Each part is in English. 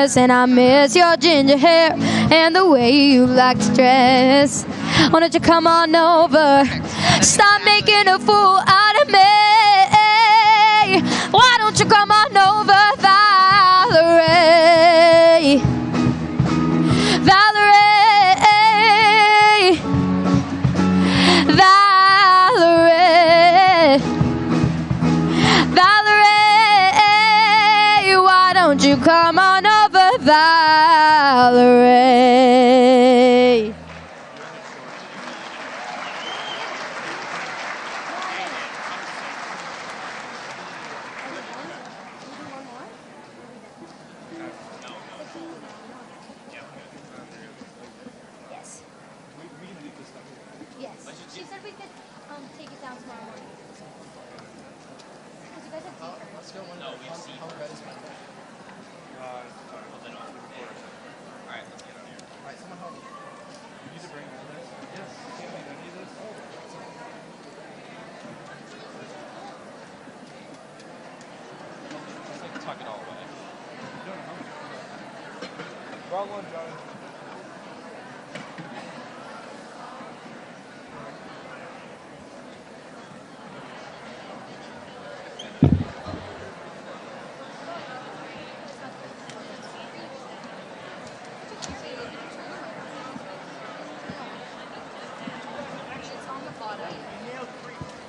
dress, and I miss your ginger hair and the way you like to dress. Why don't you come on over? Stop making a fool out of me. Why don't you come on over, Valerie? Valerie, Valerie, Valerie, why don't you come on over, Valerie? She said we could take it down tomorrow morning. You guys have tea? Let's go one. No, we have tea. How red is my phone? Alright, let's get on here. Alright, someone help me. You need to bring all this? Yes. You can't leave any of this? Oh, it's like tuck it all away. You don't know. Wrong one, Johnny.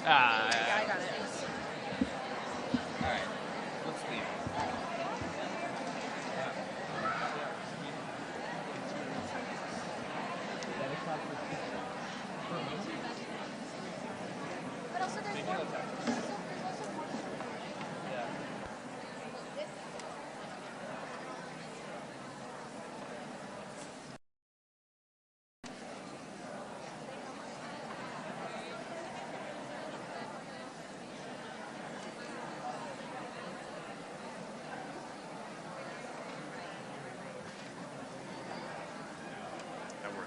I got it. Alright, let's leave. But also there's more. There's also more. Yeah.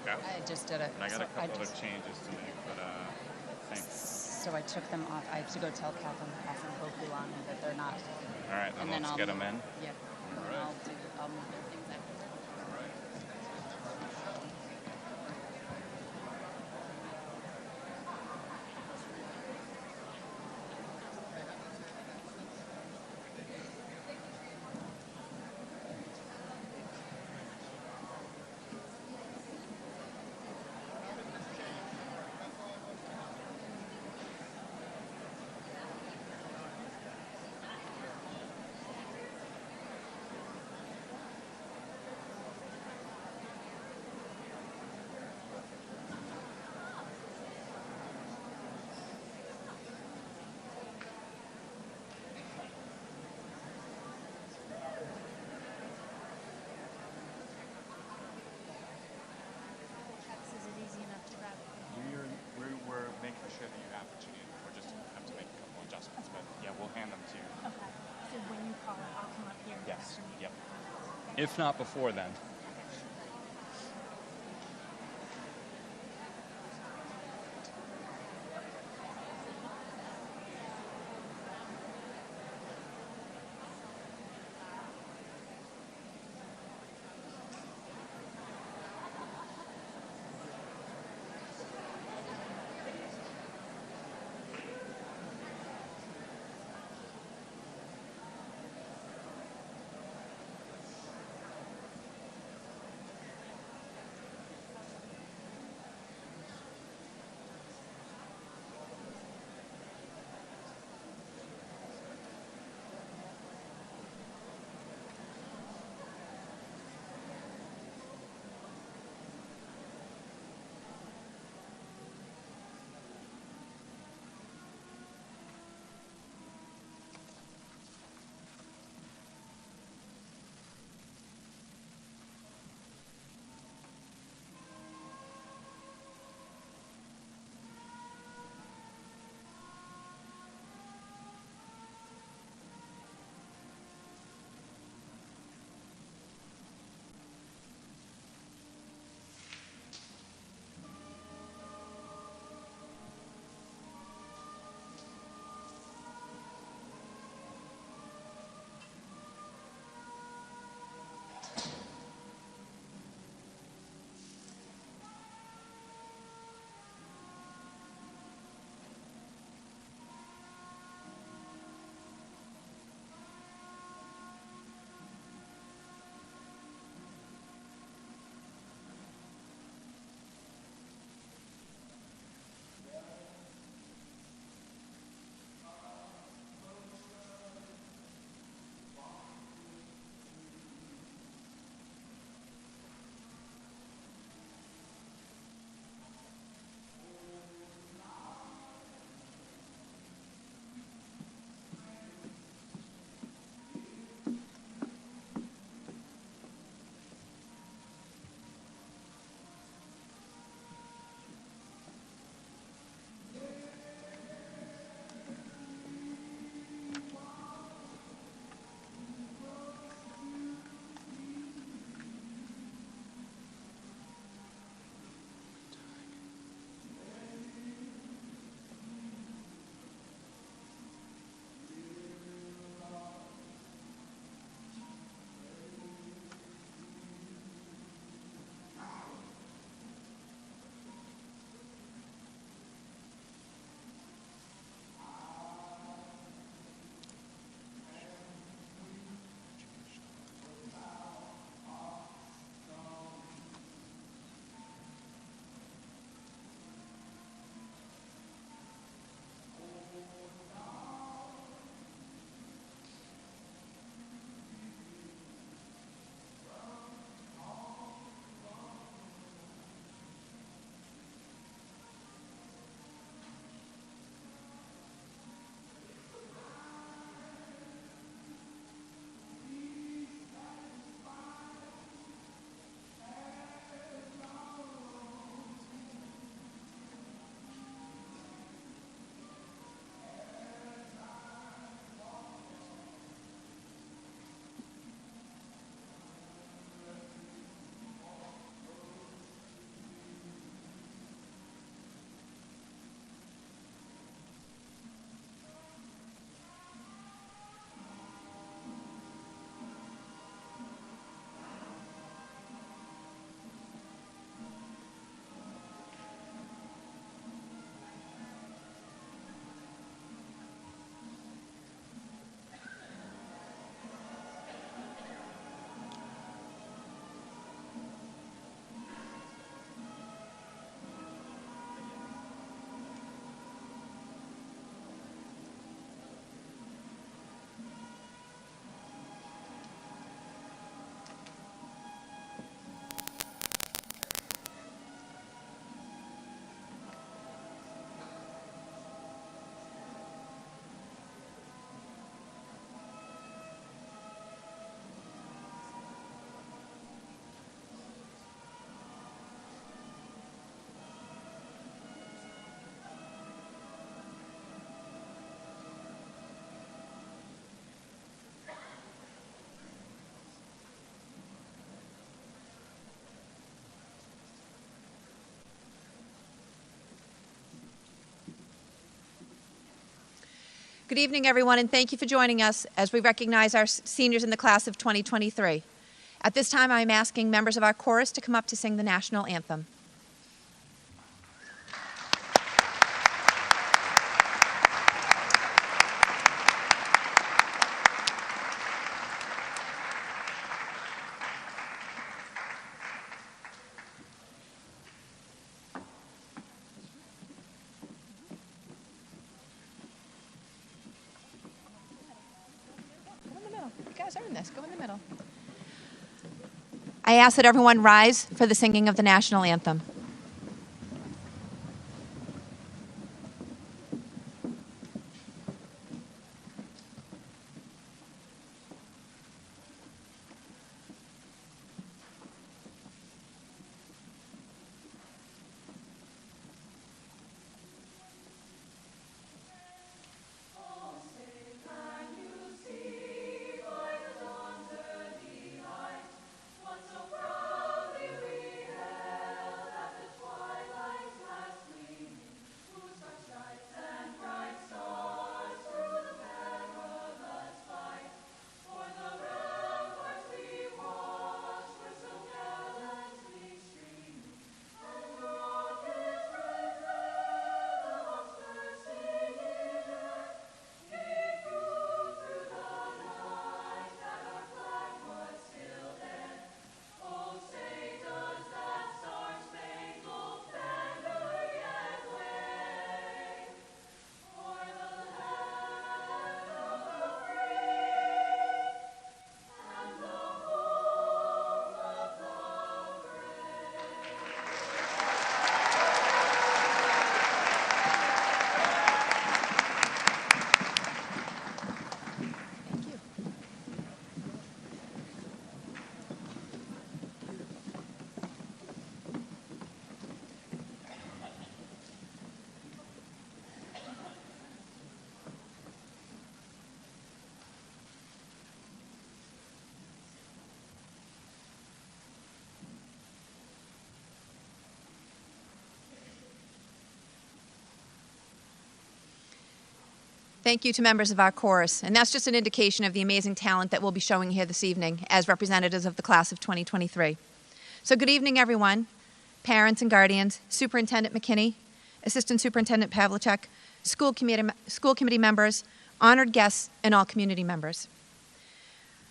Out. I just did it. And I got So a couple other changes to make, but thanks. So I took them off. I have to go tell Catherine Hoff and Hope Luani that they're not. All right, then let's get them in. Yeah. All right. I'll move their things after. All right. We're making sure that you have what you need. We're just have to make a couple adjustments, but yeah, we'll hand them to you. Okay. So when you call it, I'll come up here. Yes. Yep. If not before then. Good evening, everyone, and thank you for joining us as we recognize our seniors in the class of 2023. At this time, I am asking members of our chorus to come up to sing the national anthem. Go in the middle. I ask that everyone rise for the singing of the national anthem. Thank you to members of our chorus, and that's just an indication of the amazing talent that we'll be showing here this evening as representatives of the class of 2023. So good evening, everyone, parents and guardians, Superintendent McKinney, Assistant Superintendent Pavlicek, school committee members, honored guests, and all community members.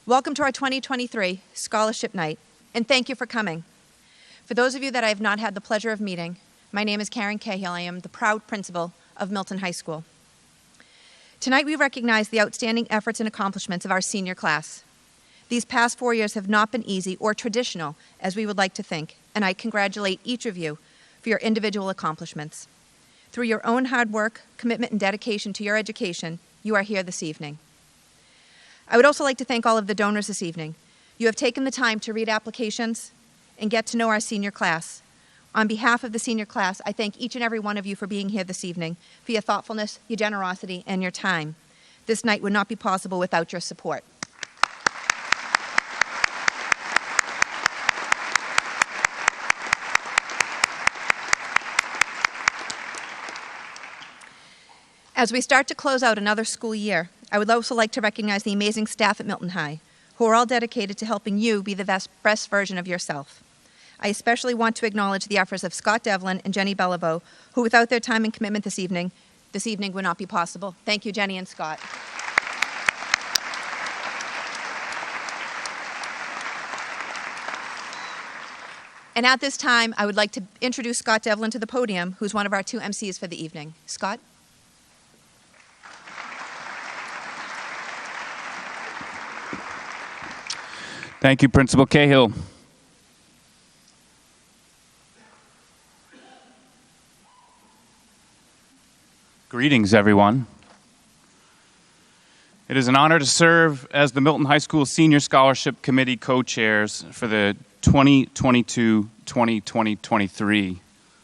Welcome to our 2023 Scholarship Night, and thank you for coming. For those of you that I have not had the pleasure of meeting, my name is Karen Cahill. I am the proud principal of Milton High School. Tonight we recognize the outstanding efforts and accomplishments of our senior class. These past 4 years have not been easy or traditional as we would like to think, and I congratulate each of you for your individual accomplishments. Through your own hard work, commitment, and dedication to your education, you are here this evening. I would also like to thank all of the donors this evening. You have taken the time to read applications and get to know our senior class. On behalf of the senior class, I thank each and every one of you for being here this evening, for your thoughtfulness, your generosity, and your time. This night would not be possible without your support. As we start to close out another school year, I would also like to recognize the amazing staff at Milton High, who are all dedicated to helping you be the best version of yourself. I especially want to acknowledge the efforts of Scott Devlin and Jenny Beliveau, who without their time and commitment this evening would not be possible. Thank you, Jenny and Scott. And at this time, I would like to introduce Scott Devlin to the podium, who's one of our two MCs for the evening. Scott? Thank you, Principal Cahill. Greetings, everyone. It is an honor to serve as the Milton High School Senior Scholarship Committee co-chairs for the 2022-2023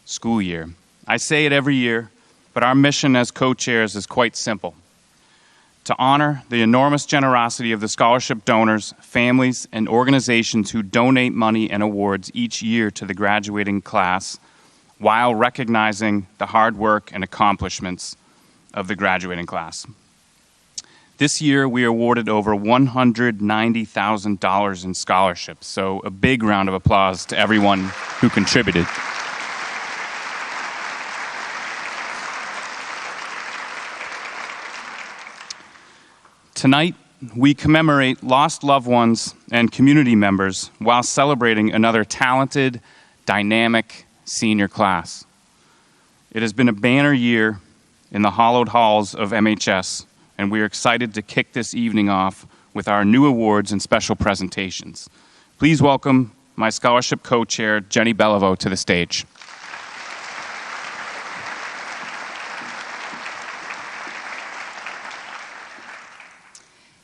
school year. I say it every year, but our mission as co-chairs is quite simple: to honor the enormous generosity of the scholarship donors, families, and organizations who donate money and awards each year to the graduating class, while recognizing the hard work and accomplishments of the graduating class. This year, we awarded over $190,000 in scholarships, so a big round of applause to everyone who contributed. Tonight, we commemorate lost loved ones and community members while celebrating another talented, dynamic senior class. It has been a banner year in the hallowed halls of MHS, and we are excited to kick this evening off with our new awards and special presentations. Please welcome my scholarship co-chair, Jenny Beliveau, to the stage.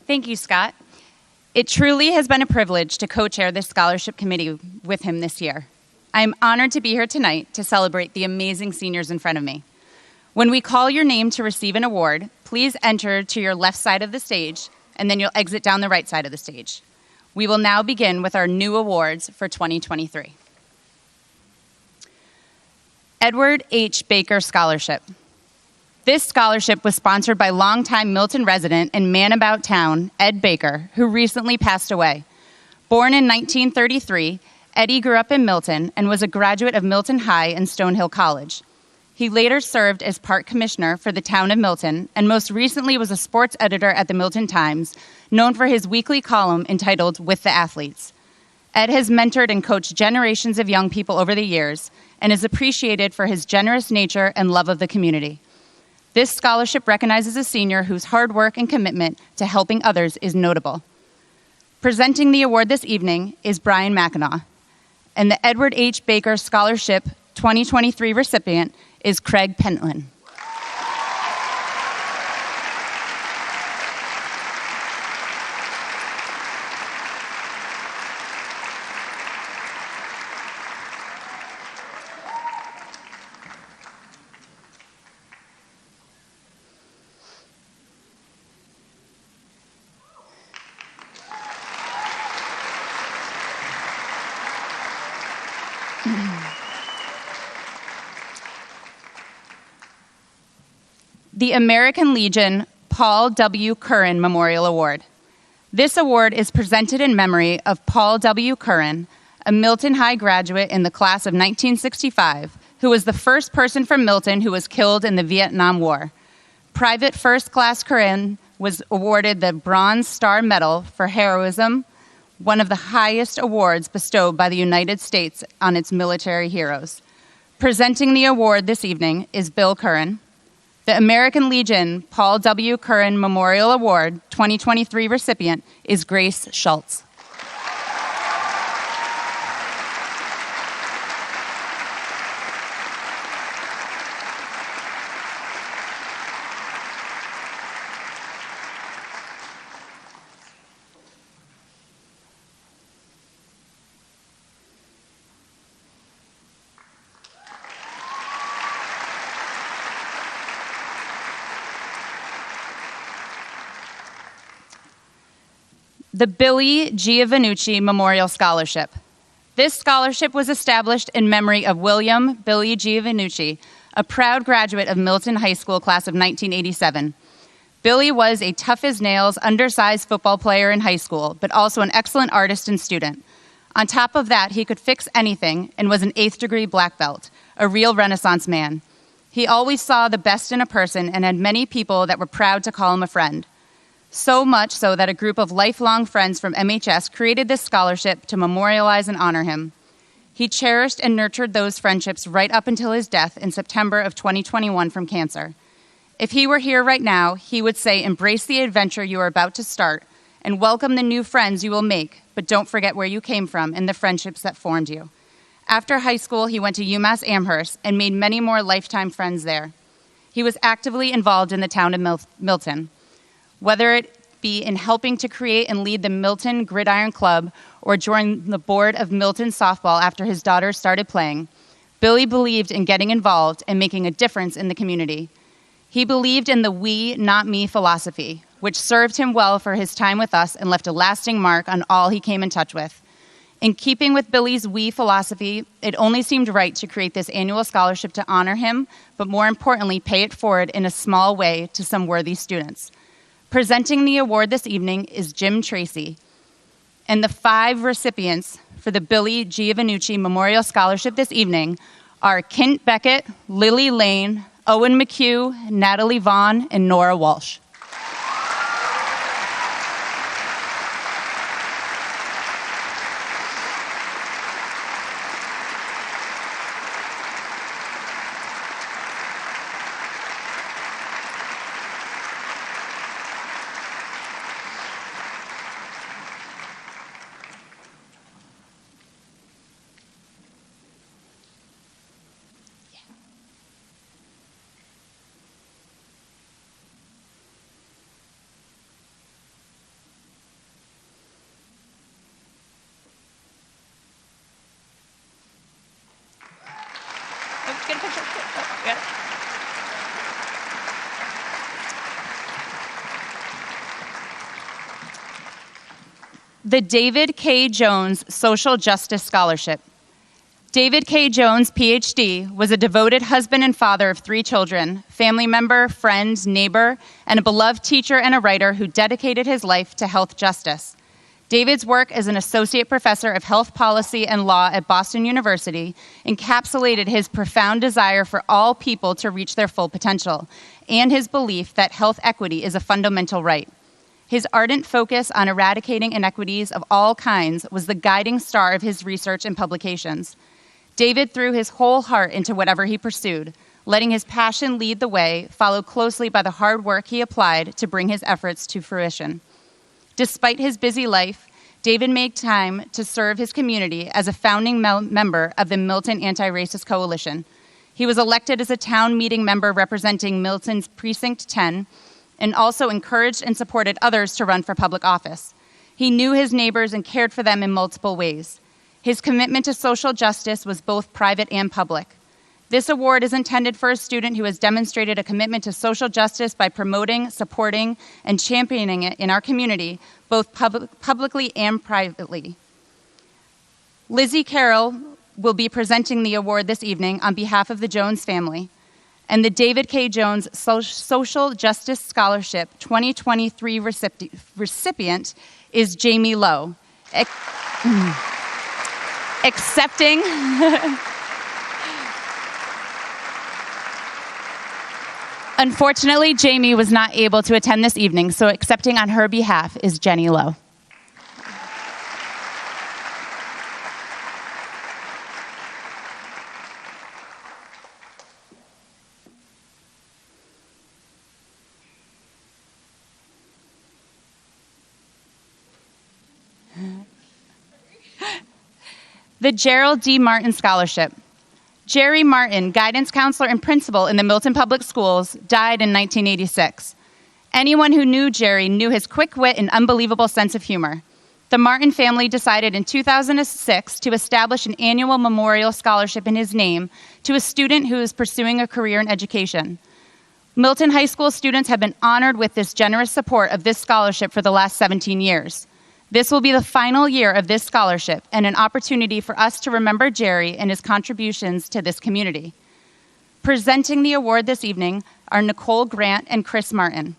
Thank you, Scott. It truly has been a privilege to co-chair this scholarship committee with him this year. I'm honored to be here tonight to celebrate the amazing seniors in front of me. When we call your name to receive an award, please enter to your left side of the stage, and then you'll exit down the right side of the stage. We will now begin with our new awards for 2023. Edward H. Baker Scholarship. This scholarship was sponsored by longtime Milton resident and man about town, Ed Baker, who recently passed away. Born in 1933, Eddie grew up in Milton and was a graduate of Milton High and Stonehill College. He later served as park commissioner for the town of Milton and most recently was a sports editor at the Milton Times, known for his weekly column entitled With the Athletes. Ed has mentored and coached generations of young people over the years and is appreciated for his generous nature and love of the community. This scholarship recognizes a senior whose hard work and commitment to helping others is notable. Presenting the award this evening is Brian McEnaugh, and the Edward H. Baker Scholarship 2023 recipient is Craig Pentland. The American Legion Paul W. Curran Memorial Award. This award is presented in memory of Paul W. Curran, a Milton High graduate in the class of 1965, who was the first person from Milton who was killed in the Vietnam War. Private First Class Curran was awarded the Bronze Star Medal for heroism, one of the highest awards bestowed by the United States on its military heroes. Presenting the award this evening is Bill Curran. The American Legion Paul W. Curran Memorial Award 2023 recipient is Grace Schultz. The Billy Giovannucci Memorial Scholarship. This scholarship was established in memory of William Billy Giovannucci, a proud graduate of Milton High School class of 1987. Billy was a tough-as-nails, undersized football player in high school, but also an excellent artist and student. On top of that, he could fix anything and was an 8th-degree black belt, a real Renaissance man. He always saw the best in a person and had many people that were proud to call him a friend. So much so that a group of lifelong friends from MHS created this scholarship to memorialize and honor him. He cherished and nurtured those friendships right up until his death in September of 2021 from cancer. If he were here right now, he would say, embrace the adventure you are about to start and welcome the new friends you will make, but don't forget where you came from and the friendships that formed you. After high school, he went to UMass Amherst and made many more lifetime friends there. He was actively involved in the town of Milton. Whether it be in helping to create and lead the Milton Gridiron Club or join the board of Milton softball after his daughter started playing, Billy believed in getting involved and making a difference in the community. He believed in the we, not me philosophy, which served him well for his time with us and left a lasting mark on all he came in touch with. In keeping with Billy's we philosophy, it only seemed right to create this annual scholarship to honor him, but more importantly, pay it forward in a small way to some worthy students. Presenting the award this evening is Jim Tracy. And the 5 recipients for the Billy G. Vanucci Memorial Scholarship this evening are Kent Beckett, Lily Lane, Owen McHugh, Natalie Vaughn, and Nora Walsh. Get a picture. Oh, got it. The David K. Jones Social Justice Scholarship. David K. Jones, PhD, was a devoted husband and father of 3 children, family member, friend, neighbor, and a beloved teacher and a writer who dedicated his life to health justice. David's work as an associate professor of health policy and law at Boston University encapsulated his profound desire for all people to reach their full potential and his belief that health equity is a fundamental right. His ardent focus on eradicating inequities of all kinds was the guiding star of his research and publications. David threw his whole heart into whatever he pursued, letting his passion lead the way, followed closely by the hard work he applied to bring his efforts to fruition. Despite his busy life, David made time to serve his community as a founding member of the Milton Anti-Racist Coalition. He was elected as a town meeting member representing Milton's Precinct 10 and also encouraged and supported others to run for public office. He knew his neighbors and cared for them in multiple ways. His commitment to social justice was both private and public. This award is intended for a student who has demonstrated a commitment to social justice by promoting, supporting, and championing it in our community, both publicly and privately. Lizzie Carroll will be presenting the award this evening on behalf of the Jones family. And the David K. Jones Social Justice Scholarship 2023 recipient is Jamie Lowe. Accepting... Unfortunately, Jamie was not able to attend this evening, so accepting on her behalf is Jenny Lowe. The Gerald D. Martin Scholarship. Jerry Martin, guidance counselor and principal in the Milton Public Schools, died in 1986. Anyone who knew Jerry knew his quick wit and unbelievable sense of humor. The Martin family decided in 2006 to establish an annual memorial scholarship in his name to a student who is pursuing a career in education. Milton High School students have been honored with this generous support of this scholarship for the last 17 years. This will be the final year of this scholarship and an opportunity for us to remember Jerry and his contributions to this community. Presenting the award this evening are Nicole Grant and Chris Martin.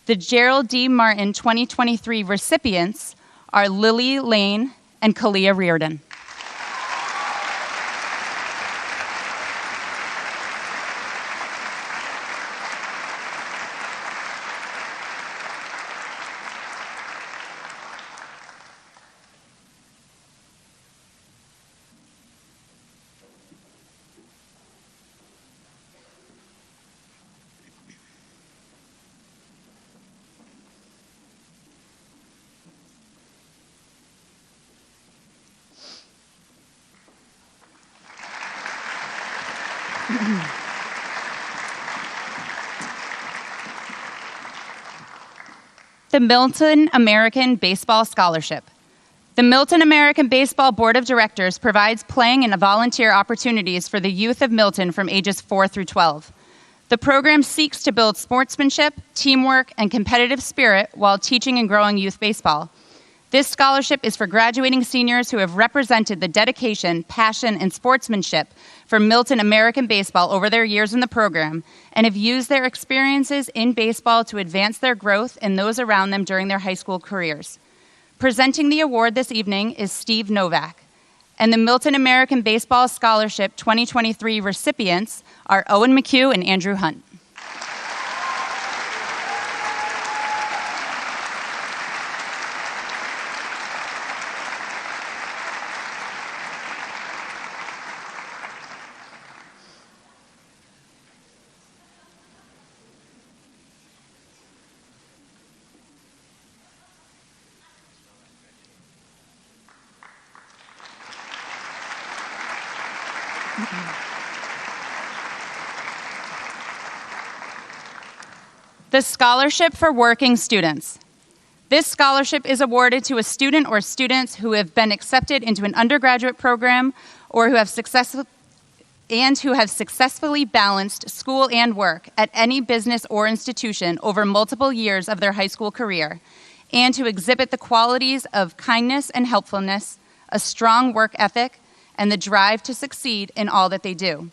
The Gerald D. Martin 2023 recipients are Lily Lane and Kalia Reardon. The Milton American Baseball Scholarship. The Milton American Baseball Board of Directors provides playing and volunteer opportunities for the youth of Milton from ages 4 through 12. The program seeks to build sportsmanship, teamwork, and competitive spirit while teaching and growing youth baseball. This scholarship is for graduating seniors who have represented the dedication, passion, and sportsmanship for Milton American baseball over their years in the program and have used their experiences in baseball to advance their growth and those around them during their high school careers. Presenting the award this evening is Steve Novak, and the Milton American Baseball Scholarship 2023 recipients are Owen McHugh and Andrew Hunt. The Scholarship for Working Students. This scholarship is awarded to a student or students who have been accepted into an undergraduate program or who have successfully balanced school and work at any business or institution over multiple years of their high school career, and who exhibit the qualities of kindness and helpfulness, a strong work ethic, and the drive to succeed in all that they do.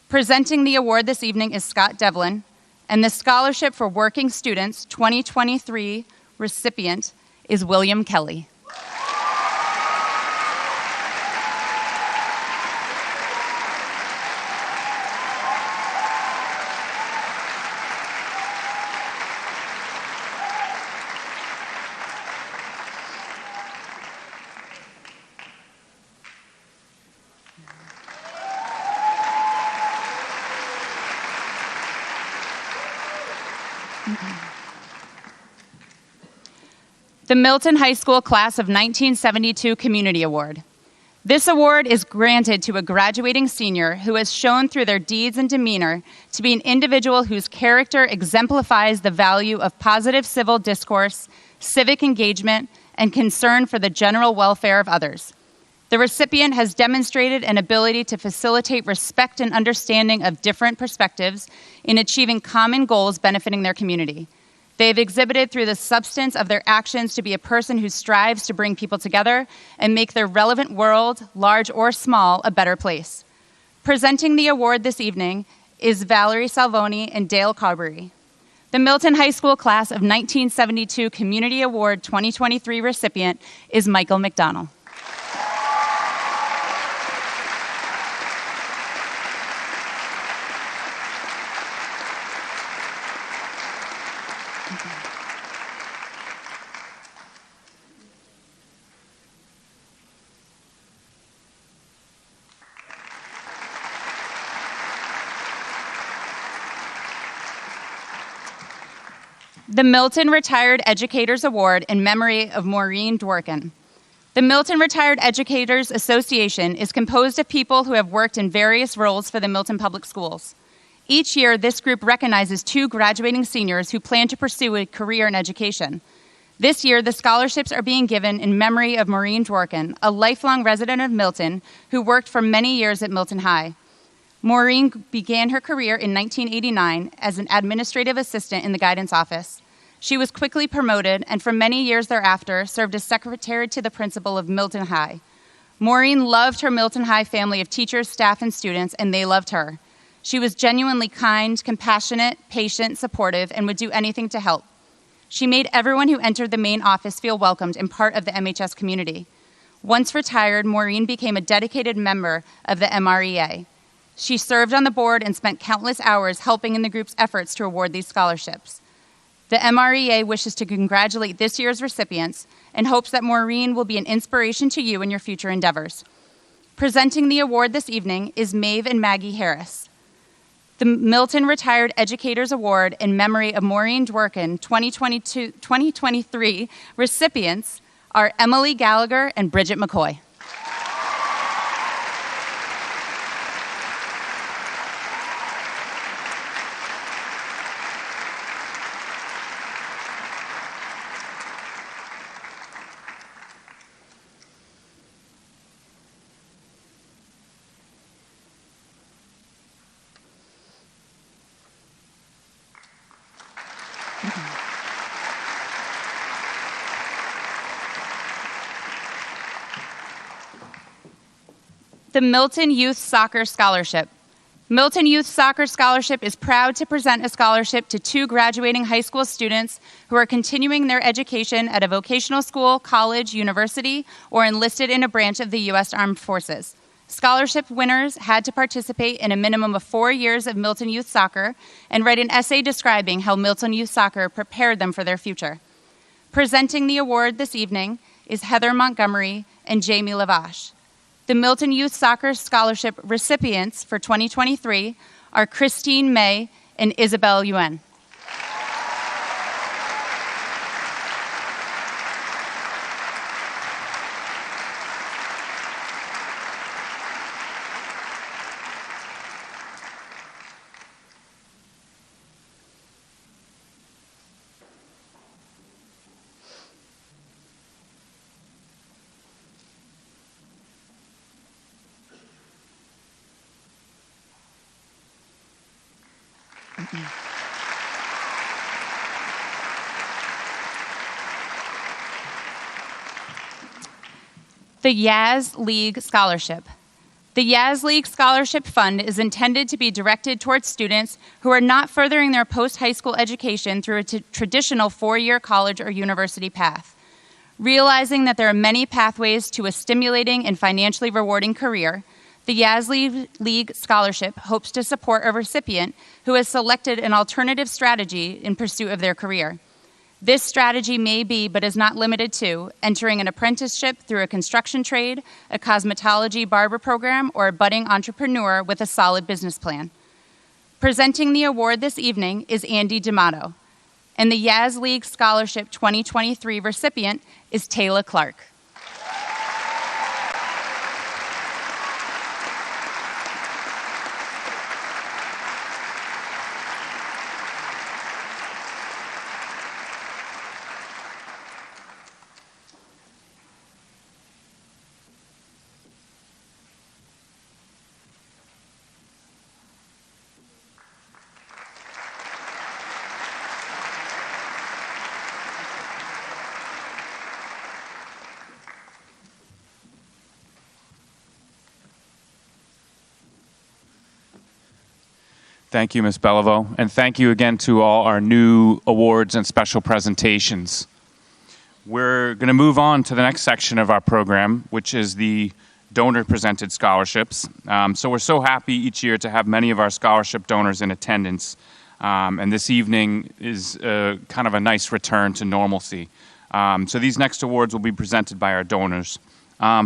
Presenting the award this evening is Scott Devlin, and the Scholarship for Working Students 2023 recipient is William Kelly. The Milton High School Class of 1972 Community Award. This award is granted to a graduating senior who has shown through their deeds and demeanor to be an individual whose character exemplifies the value of positive civil discourse, civic engagement, and concern for the general welfare of others. The recipient has demonstrated an ability to facilitate respect and understanding of different perspectives in achieving common goals benefiting their community. They have exhibited through the substance of their actions to be a person who strives to bring people together and make their relevant world, large or small, a better place. Presenting the award this evening is Valerie Salvoni and Dale Carberry. The Milton High School Class of 1972 Community Award 2023 recipient is Michael McDonnell. The Milton Retired Educators Award in memory of Maureen Dworkin. The Milton Retired Educators Association is composed of people who have worked in various roles for the Milton Public Schools. Each year, this group recognizes 2 graduating seniors who plan to pursue a career in education. This year, the scholarships are being given in memory of Maureen Dworkin, a lifelong resident of Milton who worked for many years at Milton High. Maureen began her career in 1989 as an administrative assistant in the guidance office. She was quickly promoted and for many years thereafter served as secretary to the principal of Milton High. Maureen loved her Milton High family of teachers, staff, and students, and they loved her. She was genuinely kind, compassionate, patient, supportive, and would do anything to help. She made everyone who entered the main office feel welcomed and part of the MHS community. Once retired, Maureen became a dedicated member of the MREA. She served on the board and spent countless hours helping in the group's efforts to award these scholarships. The MREA wishes to congratulate this year's recipients and hopes that Maureen will be an inspiration to you in your future endeavors. Presenting the award this evening is Maeve and Maggie Harris. The Milton Retired Educators Award in memory of Maureen Dworkin 2023 recipients are Emily Gallagher and Bridget McCoy. the Milton Youth Soccer Scholarship. Milton Youth Soccer Scholarship is proud to present a scholarship to 2 graduating high school students who are continuing their education at a vocational school, college, university, or enlisted in a branch of the U.S. Armed Forces. Scholarship winners had to participate in a minimum of 4 years of Milton Youth Soccer and write an essay describing how Milton Youth Soccer prepared them for their future. Presenting the award this evening is Heather Montgomery and Jamie Lavash. The Milton Youth Soccer Scholarship recipients for 2023 are Christine May and Isabel Yuen. The Yaz League Scholarship. The Yaz League Scholarship Fund is intended to be directed towards students who are not furthering their post-high school education through a traditional 4-year college or university path. Realizing that there are many pathways to a stimulating and financially rewarding career, the Yaz League Scholarship hopes to support a recipient who has selected an alternative strategy in pursuit of their career. This strategy may be, but is not limited to, entering an apprenticeship through a construction trade, a cosmetology barber program, or a budding entrepreneur with a solid business plan. Presenting the award this evening is Andy D'Amato, and the Yaz League Scholarship 2023 recipient is Taylor Clark. Thank you, Ms. Beliveau, and thank you again to all our new awards and special presentations. We're going to move on to the next section of our program, which is the donor-presented scholarships. So we're so happy each year to have many of our scholarship donors in attendance, and this evening is kind of a nice return to normalcy. So these next awards will be presented by our donors.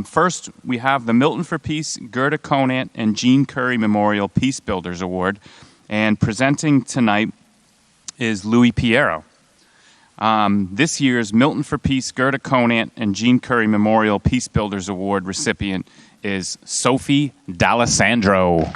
First, we have the Milton for Peace, Gerda Conant, and Jean Curry Memorial Peace Builders Award. And presenting tonight is Louis Piero. This year's Milton for Peace, Gerda Conant, and Jean Curry Memorial Peace Builders Award recipient is Sophie D'Alessandro.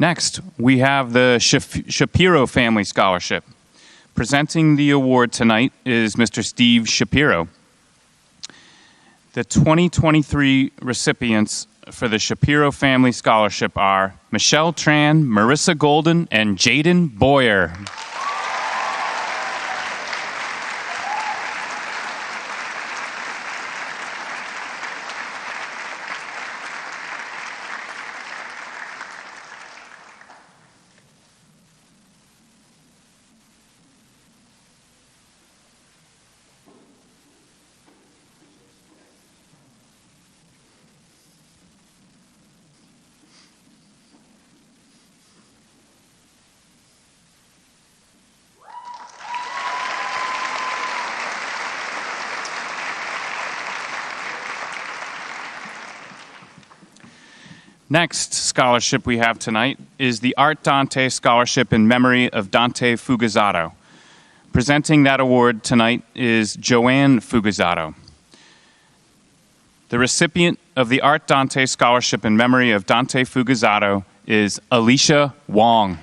Next, we have the Shapiro Family Scholarship. Presenting the award tonight is Mr. Steve Shapiro. The 2023 recipients for the Shapiro Family Scholarship are Michelle Tran, Marissa Golden, and Jaden Boyer. Next scholarship we have tonight is the Art Dante Scholarship in memory of Dante Fugazzato. Presenting that award tonight is Joanne Fugazzato. The recipient of the Art Dante Scholarship in memory of Dante Fugazzotto is Alicia Wong.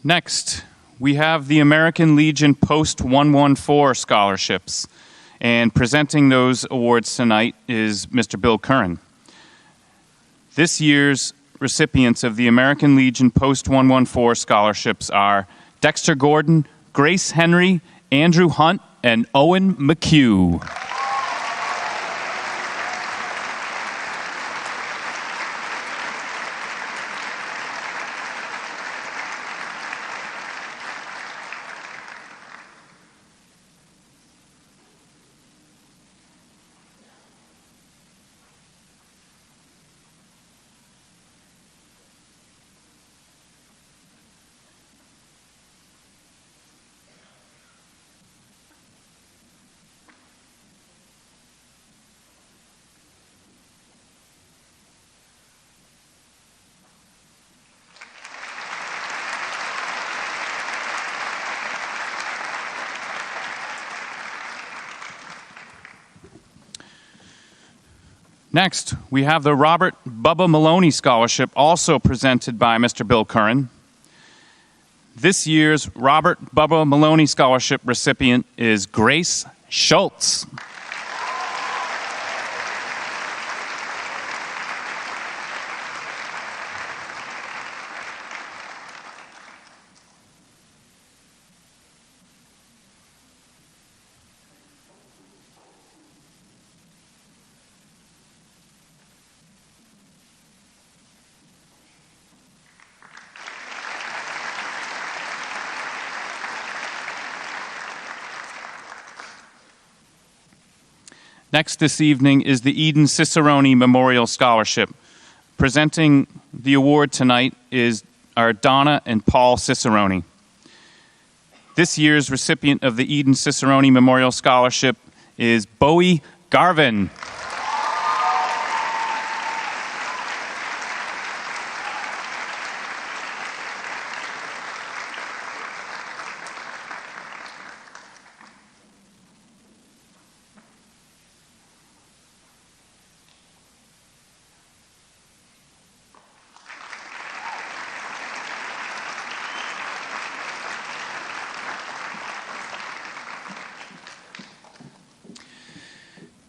Next, we have the American Legion Post 114 scholarships, and presenting those awards tonight is Mr. Bill Curran. This year's recipients of the American Legion Post 114 scholarships are Dexter Gordon, Grace Henry, Andrew Hunt, and Owen McHugh. Next, we have the Robert Bubba Maloney Scholarship, also presented by Mr. Bill Curran. This year's Robert Bubba Maloney Scholarship recipient is Grace Schultz. Next this evening is the Eden Cicerone Memorial Scholarship. Presenting the award tonight is our Donna and Paul Cicerone. This year's recipient of the Eden Cicerone Memorial Scholarship is Bowie Garvin.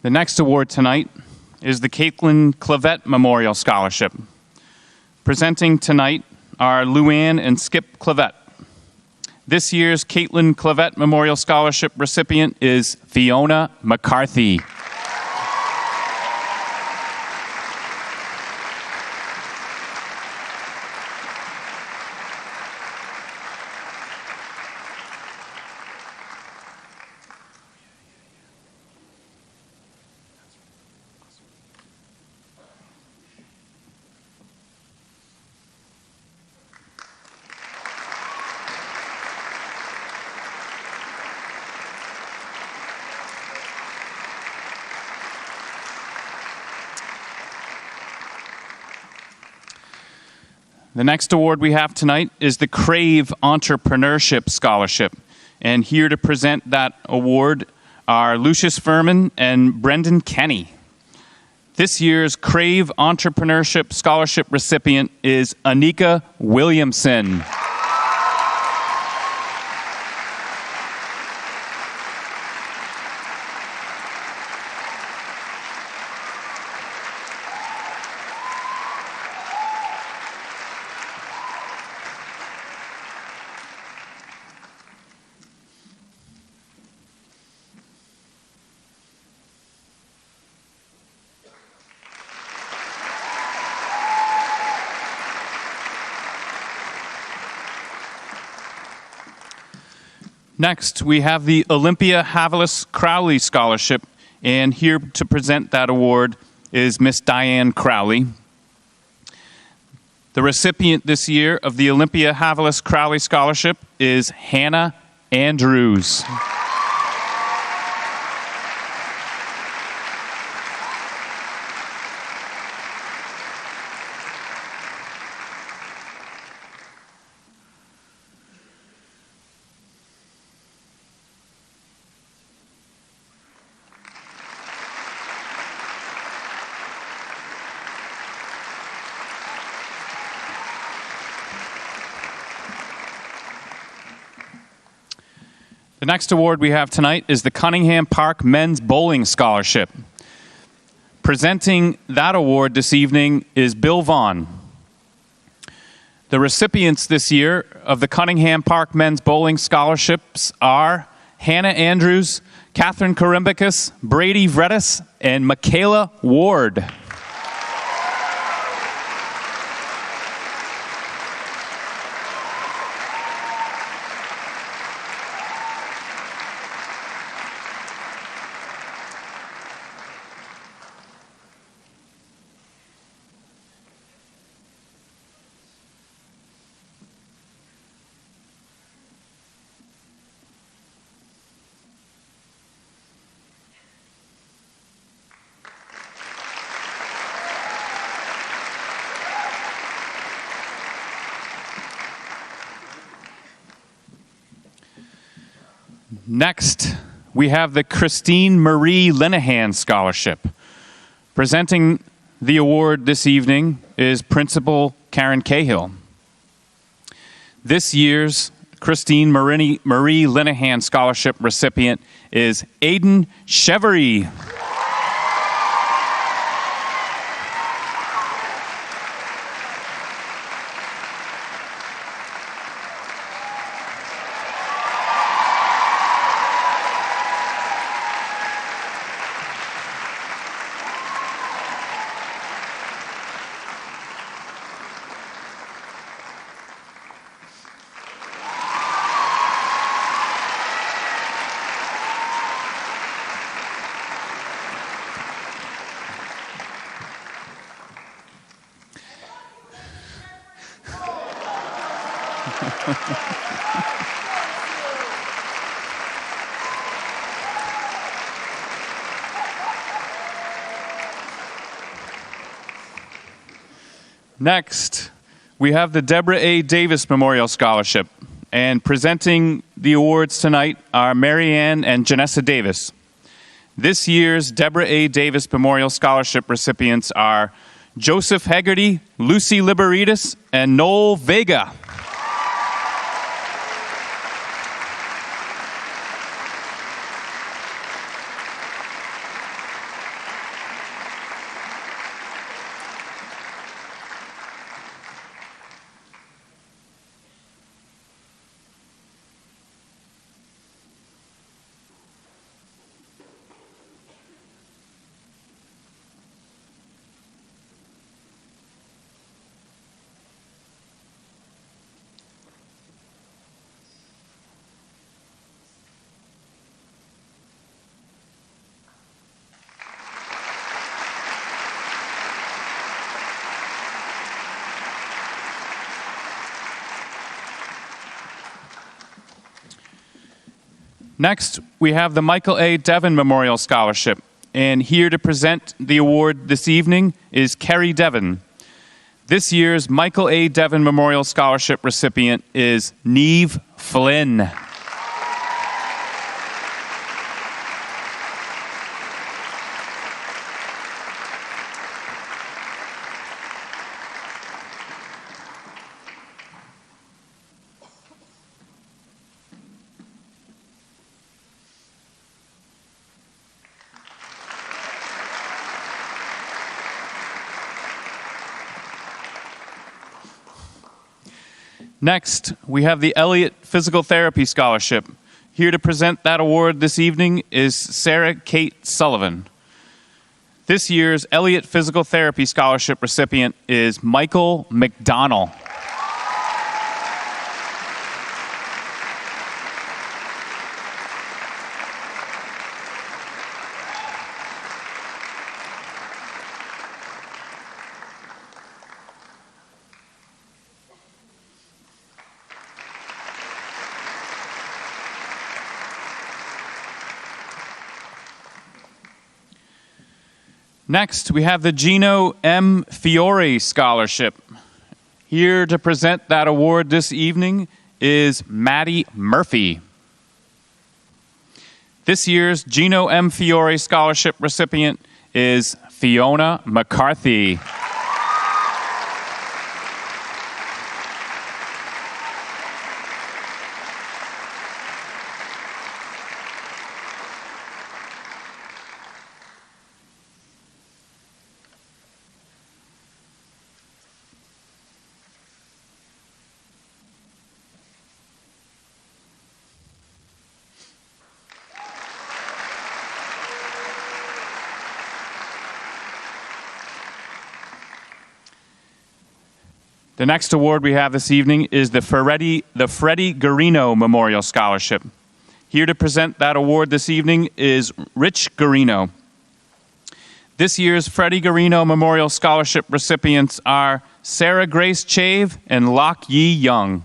The next award tonight is the Caitlin Clavette Memorial Scholarship. Presenting tonight are Luann and Skip Clavette. This year's Caitlin Clavette Memorial Scholarship recipient is Fiona McCarthy. The next award we have tonight is the Crave Entrepreneurship Scholarship. And here to present that award are Lucius Furman and Brendan Kenny. This year's Crave Entrepreneurship Scholarship recipient is Anika Williamson. Next, we have the Olympia Havilis Crowley Scholarship, and here to present that award is Miss Diane Crowley. The recipient this year of the Olympia Havilis Crowley Scholarship is Hannah Andrews. The next award we have tonight is the Cunningham Park Men's Bowling Scholarship. Presenting that award this evening is Bill Vaughn. The recipients this year of the Cunningham Park Men's Bowling Scholarships are Hannah Andrews, Catherine Karimbicus, Brady Vredis, and Michaela Ward. Next, we have the Christine Marie Linehan Scholarship. Presenting the award this evening is Principal Karen Cahill. This year's Christine Marie Linehan Scholarship recipient is Aiden Chevery. Next, we have the Deborah A. Davis Memorial Scholarship. And presenting the awards tonight are Marianne and Janessa Davis. This year's Deborah A. Davis Memorial Scholarship recipients are Joseph Hegarty, Lucy Liberitis, and Noel Vega. Next, we have the Michael A. Devon Memorial Scholarship. And here to present the award this evening is Kerry Devon. This year's Michael A. Devon Memorial Scholarship recipient is Neve Flynn. Next, we have the Elliott Physical Therapy Scholarship. Here to present that award this evening is Sarah Kate Sullivan. This year's Elliott Physical Therapy Scholarship recipient is Michael McDonnell. Next, we have the Gino M. Fiore Scholarship. Here to present that award this evening is Maddie Murphy. This year's Gino M. Fiore Scholarship recipient is Fiona McCarthy. The next award we have this evening is the Freddie Garino Memorial Scholarship. Here to present that award this evening is Rich Garino. This year's Freddie Garino Memorial Scholarship recipients are Sarah Grace Chave and Lock Yi Young.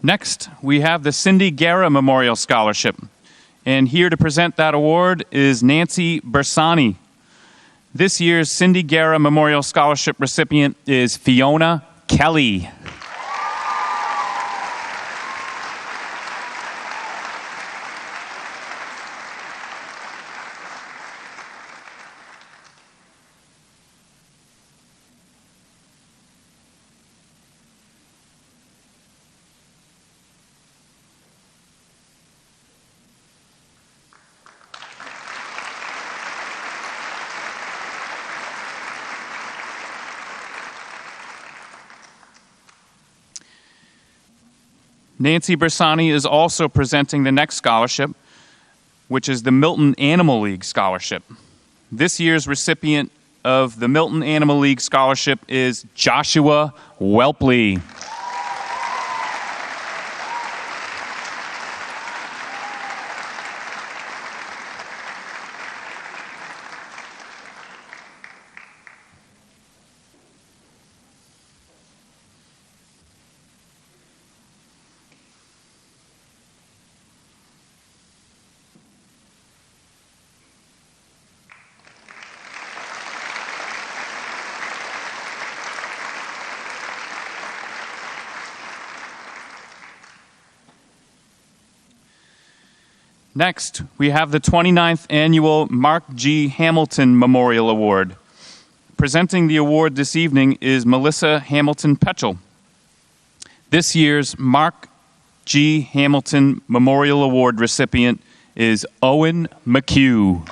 Next, we have the Cindy Guerra Memorial Scholarship. And here to present that award is Nancy Bersani. This year's Cindy Guerra Memorial Scholarship recipient is Fiona Kelly. Nancy Bersani is also presenting the next scholarship, which is the Milton Animal League Scholarship. This year's recipient of the Milton Animal League Scholarship is Joshua Welpley. Next, we have the 29th Annual Mark G. Hamilton Memorial Award. Presenting the award this evening is Melissa Hamilton Petchel. This year's Mark G. Hamilton Memorial Award recipient is Owen McHugh.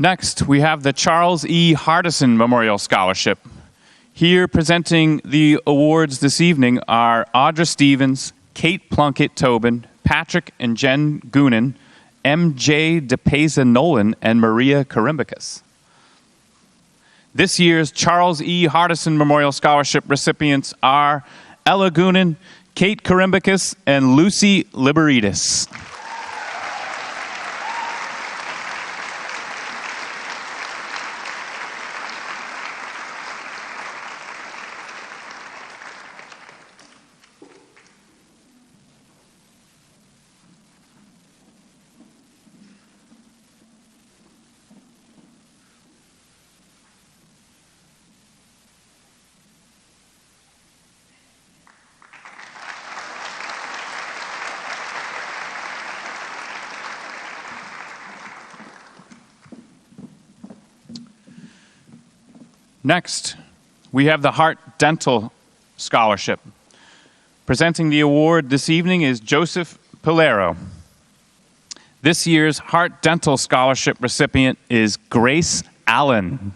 Next, we have the Charles E. Hardison Memorial Scholarship. Here presenting the awards this evening are Audra Stevens, Kate Plunkett-Tobin, Patrick and Jen Goonan, M.J. DePeza-Nolan, and Maria Karimbakis. This year's Charles E. Hardison Memorial Scholarship recipients are Ella Goonan, Kate Karimbakis, and Lucy Liberitis. Next, we have the Heart Dental Scholarship. Presenting the award this evening is Joseph Pilero. This year's Heart Dental Scholarship recipient is Grace Allen.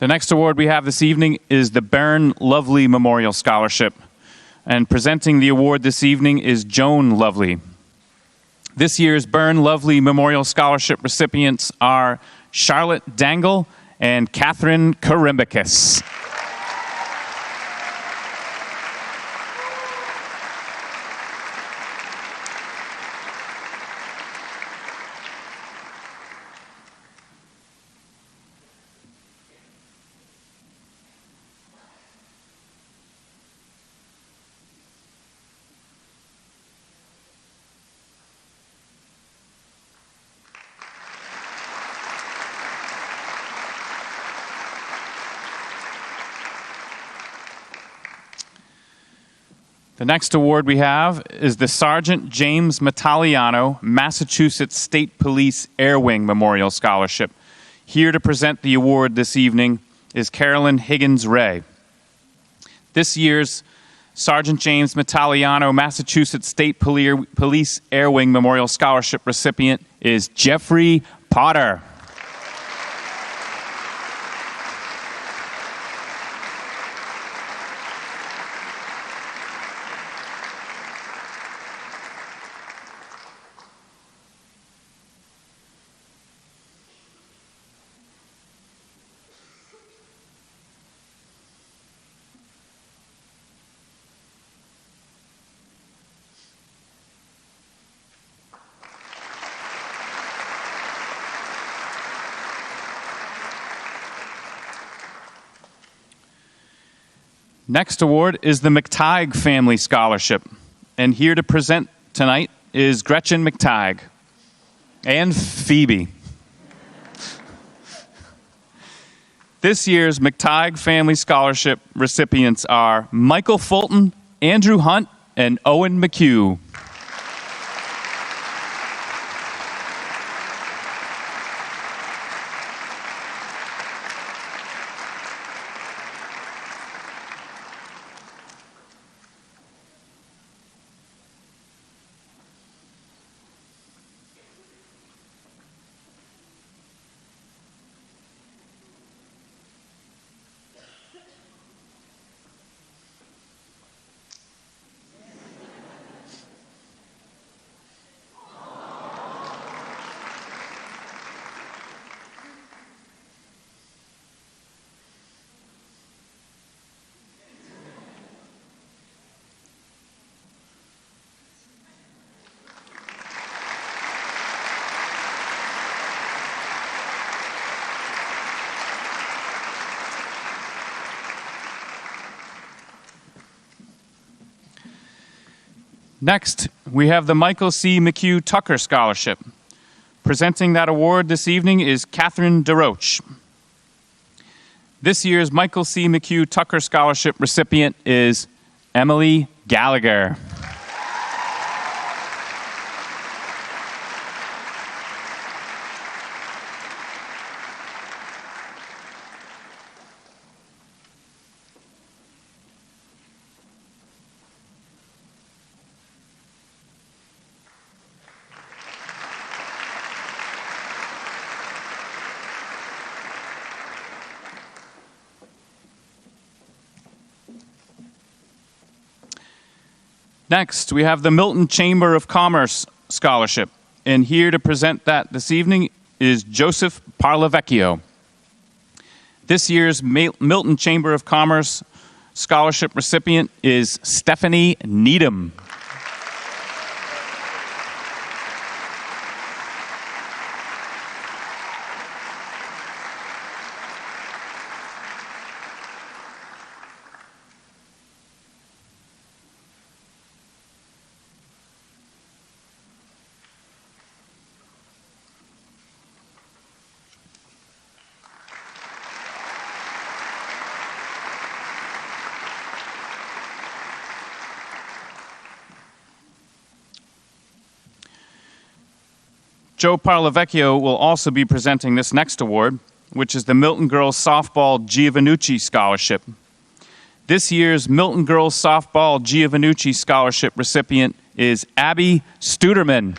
The next award we have this evening is the Baron Lovely Memorial Scholarship. And presenting the award this evening is Joan Lovely. This year's Baron Lovely Memorial Scholarship recipients are Charlotte Dangle and Catherine Karimbakis. The next award we have is the Sergeant James Mataliano Massachusetts State Police Air Wing Memorial Scholarship. Here to present the award this evening is Carolyn Higgins Ray. This year's Sergeant James Mataliano Massachusetts State Police Air Wing Memorial Scholarship recipient is Jeffrey Potter. Next award is the McTighe Family Scholarship. And here to present tonight is Gretchen McTighe and Phoebe. This year's McTighe Family Scholarship recipients are Michael Fulton, Andrew Hunt, and Owen McHugh. Next, we have the Michael C. McHugh Tucker Scholarship. Presenting that award this evening is Catherine DeRoche. This year's Michael C. McHugh Tucker Scholarship recipient is Emily Gallagher. Next, we have the Milton Chamber of Commerce Scholarship. And here to present that this evening is Joseph Parlavecchio. This year's Milton Chamber of Commerce Scholarship recipient is Stephanie Needham. Joe Parlavecchio will also be presenting this next award, which is the Milton Girls Softball Giovannucci Scholarship. This year's Milton Girls Softball Giovannucci Scholarship recipient is Abby Studerman.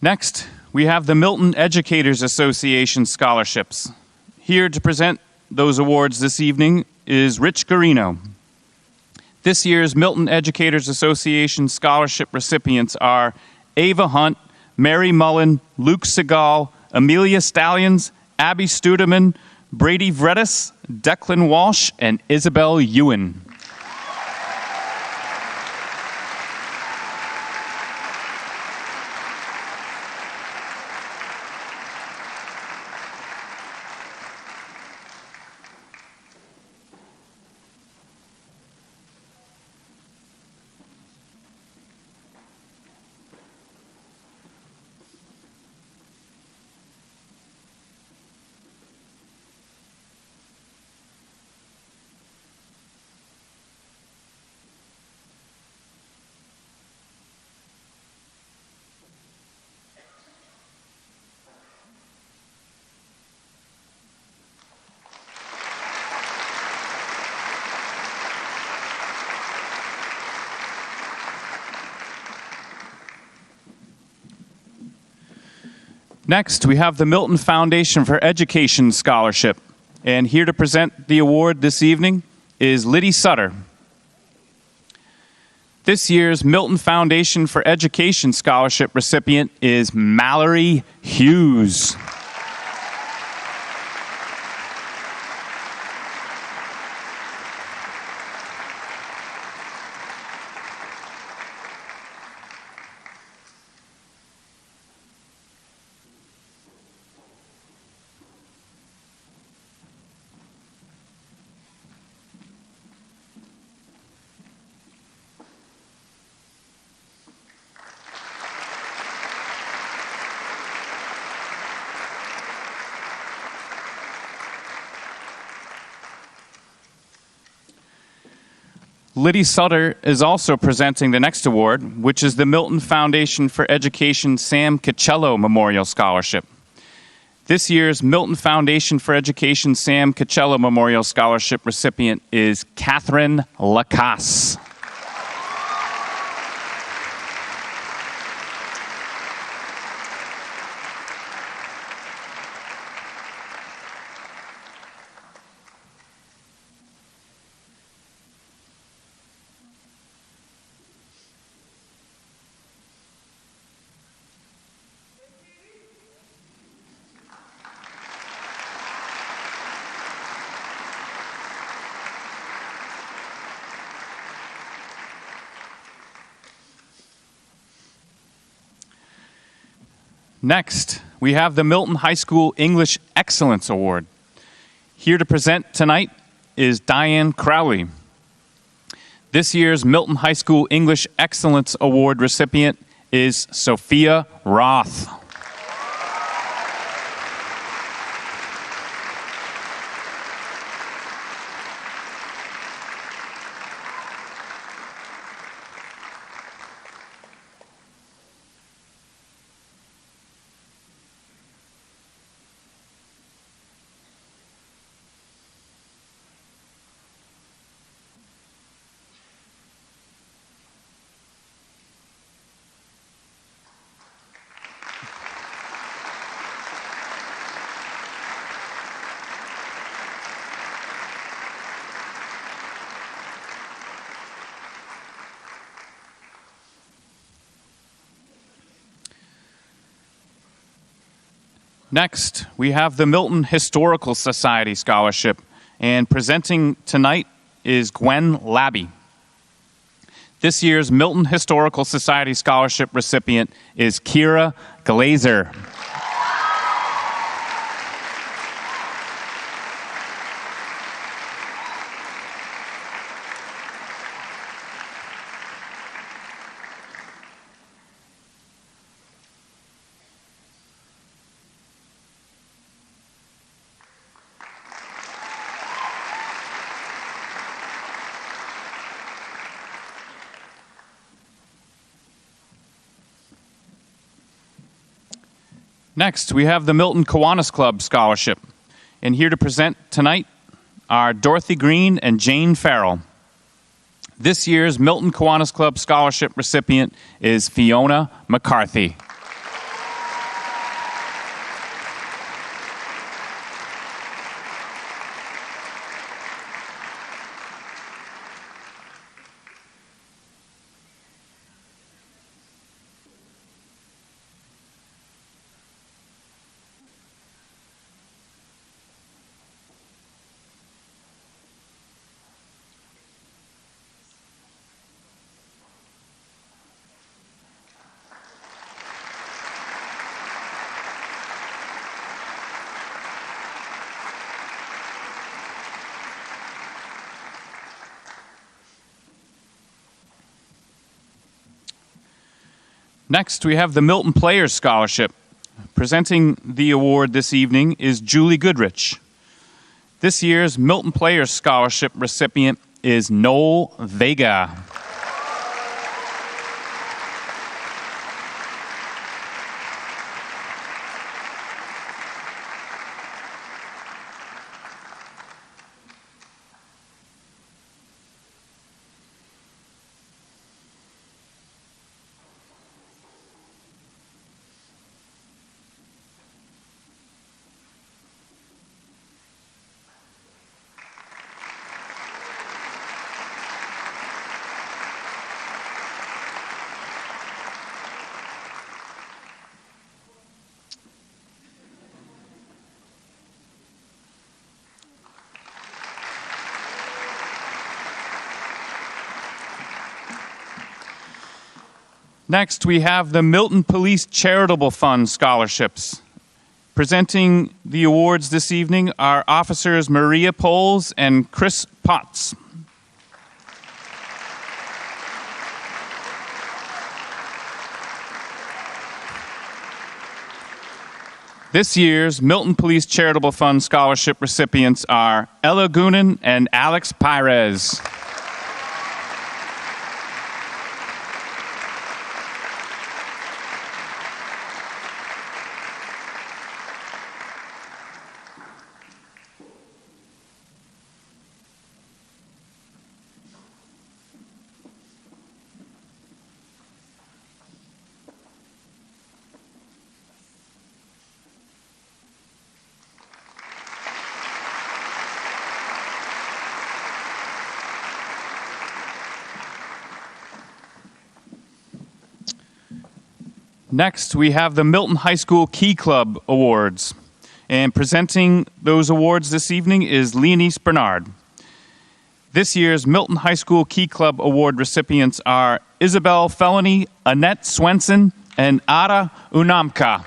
Next, we have the Milton Educators Association scholarships. Here to present those awards this evening is Rich Garino. This year's Milton Educators Association scholarship recipients are Ava Hunt, Mary Mullen, Luke Segal, Amelia Stallions, Abby Studeman, Brady Vredis, Declan Walsh, and Isabel Ewan. Next, we have the Milton Foundation for Education Scholarship. And here to present the award this evening is Liddy Sutter. This year's Milton Foundation for Education Scholarship recipient is Mallory Hughes. Liddy Sutter is also presenting the next award, which is the Milton Foundation for Education Sam Cacello Memorial Scholarship. This year's Milton Foundation for Education Sam Cacello Memorial Scholarship recipient is Catherine Lacasse. Next, we have the Milton High School English Excellence Award. Here to present tonight is Diane Crowley. This year's Milton High School English Excellence Award recipient is Sophia Roth. Next, we have the Milton Historical Society Scholarship, and presenting tonight is Gwen Labby. This year's Milton Historical Society Scholarship recipient is Kira Glazer. Next, we have the Milton Kiwanis Club Scholarship. And here to present tonight are Dorothy Green and Jane Farrell. This year's Milton Kiwanis Club Scholarship recipient is Fiona McCarthy. Next, we have the Milton Players Scholarship. Presenting the award this evening is Julie Goodrich. This year's Milton Players Scholarship recipient is Noel Vega. Next, we have the Milton Police Charitable Fund Scholarships. Presenting the awards this evening are Officers Maria Poles and Chris Potts. This year's Milton Police Charitable Fund Scholarship recipients are Ella Goonan and Alex Pires. Next, we have the Milton High School Key Club Awards. And presenting those awards this evening is Leonice Bernard. This year's Milton High School Key Club Award recipients are Isabel Felony, Annette Swenson, and Ada Unamka.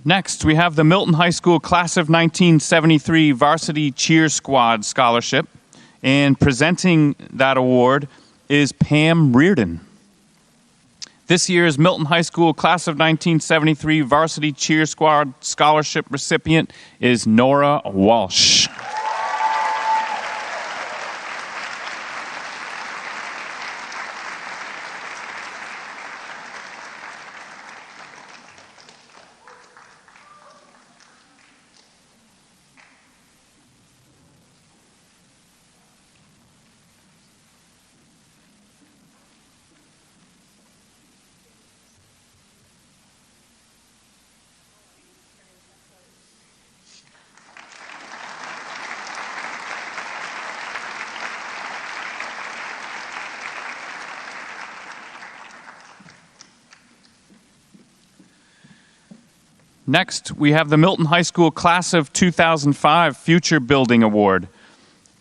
Next, we have the Milton High School Class of 1973 Varsity Cheer Squad Scholarship. And presenting that award is Pam Reardon. This year's Milton High School Class of 1973 Varsity Cheer Squad Scholarship recipient is Nora Walsh. Next, we have the Milton High School Class of 2005 Future Building Award.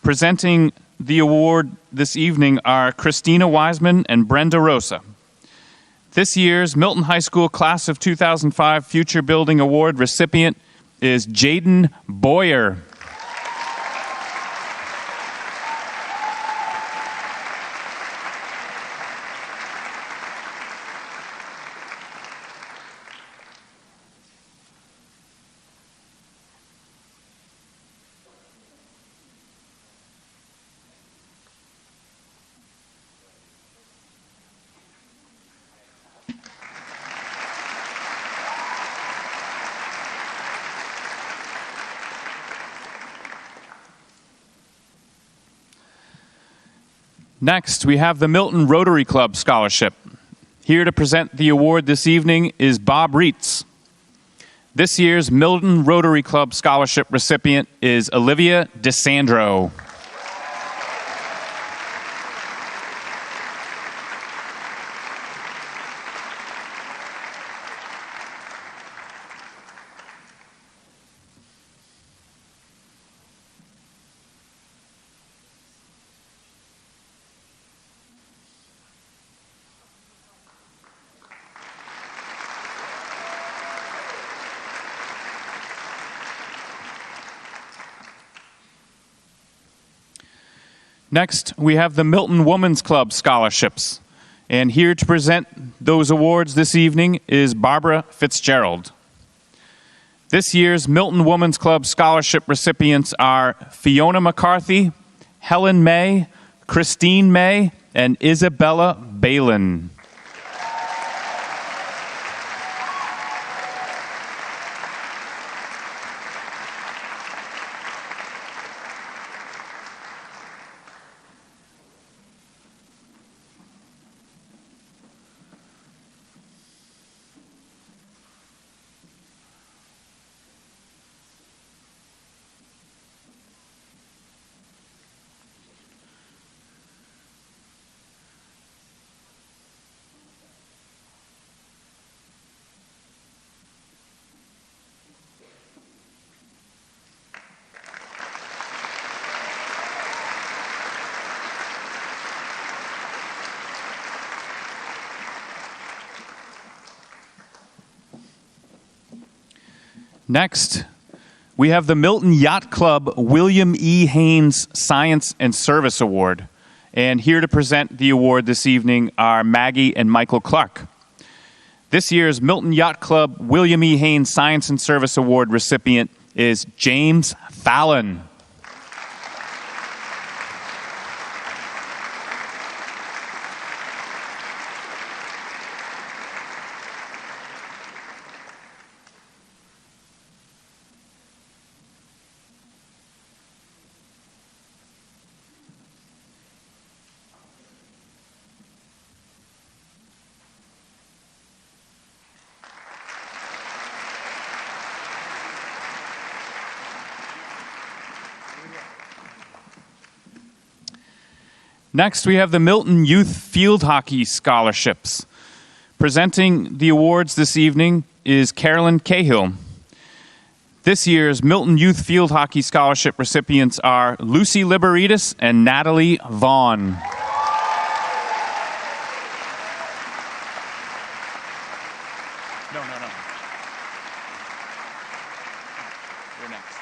Presenting the award this evening are Christina Wiseman and Brenda Rosa. This year's Milton High School Class of 2005 Future Building Award recipient is Jaden Boyer. Next, we have the Milton Rotary Club Scholarship. Here to present the award this evening is Bob Reitz. This year's Milton Rotary Club Scholarship recipient is Olivia DeSandro. Next, we have the Milton Women's Club Scholarships. And here to present those awards this evening is Barbara Fitzgerald. This year's Milton Women's Club Scholarship recipients are Fiona McCarthy, Helen May, Christine May, and Isabella Balin. Next, we have the Milton Yacht Club William E. Haynes Science and Service Award. And here to present the award this evening are Maggie and Michael Clark. This year's Milton Yacht Club William E. Haynes Science and Service Award recipient is James Fallon. Next, we have the Milton Youth Field Hockey Scholarships. Presenting the awards this evening is Carolyn Cahill. This year's Milton Youth Field Hockey Scholarship recipients are Lucy Liberitis and Natalie Vaughn. No. You're next.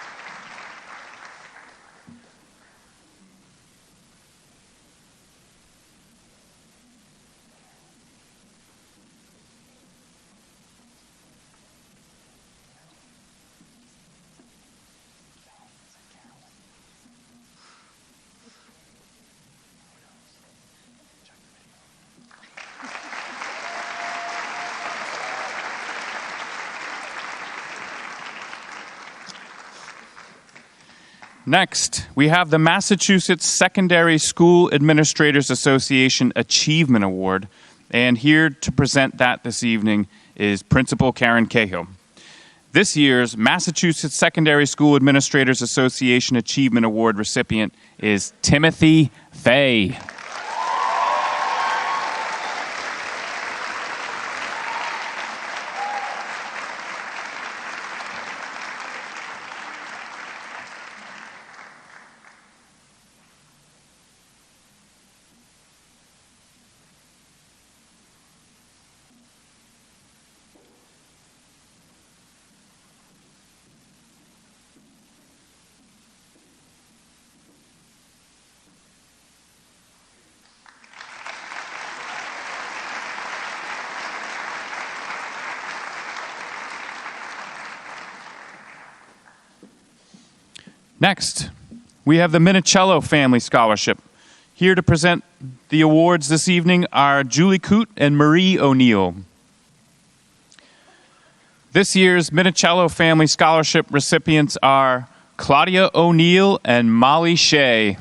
Next, we have the Massachusetts Secondary School Administrators Association Achievement Award. And here to present that this evening is Principal Karen Cahill. This year's Massachusetts Secondary School Administrators Association Achievement Award recipient is Timothy Fay. Next, we have the Minicello Family Scholarship. Here to present the awards this evening are Julie Coote and Marie O'Neill. This year's Minicello Family Scholarship recipients are Claudia O'Neill and Molly Shea.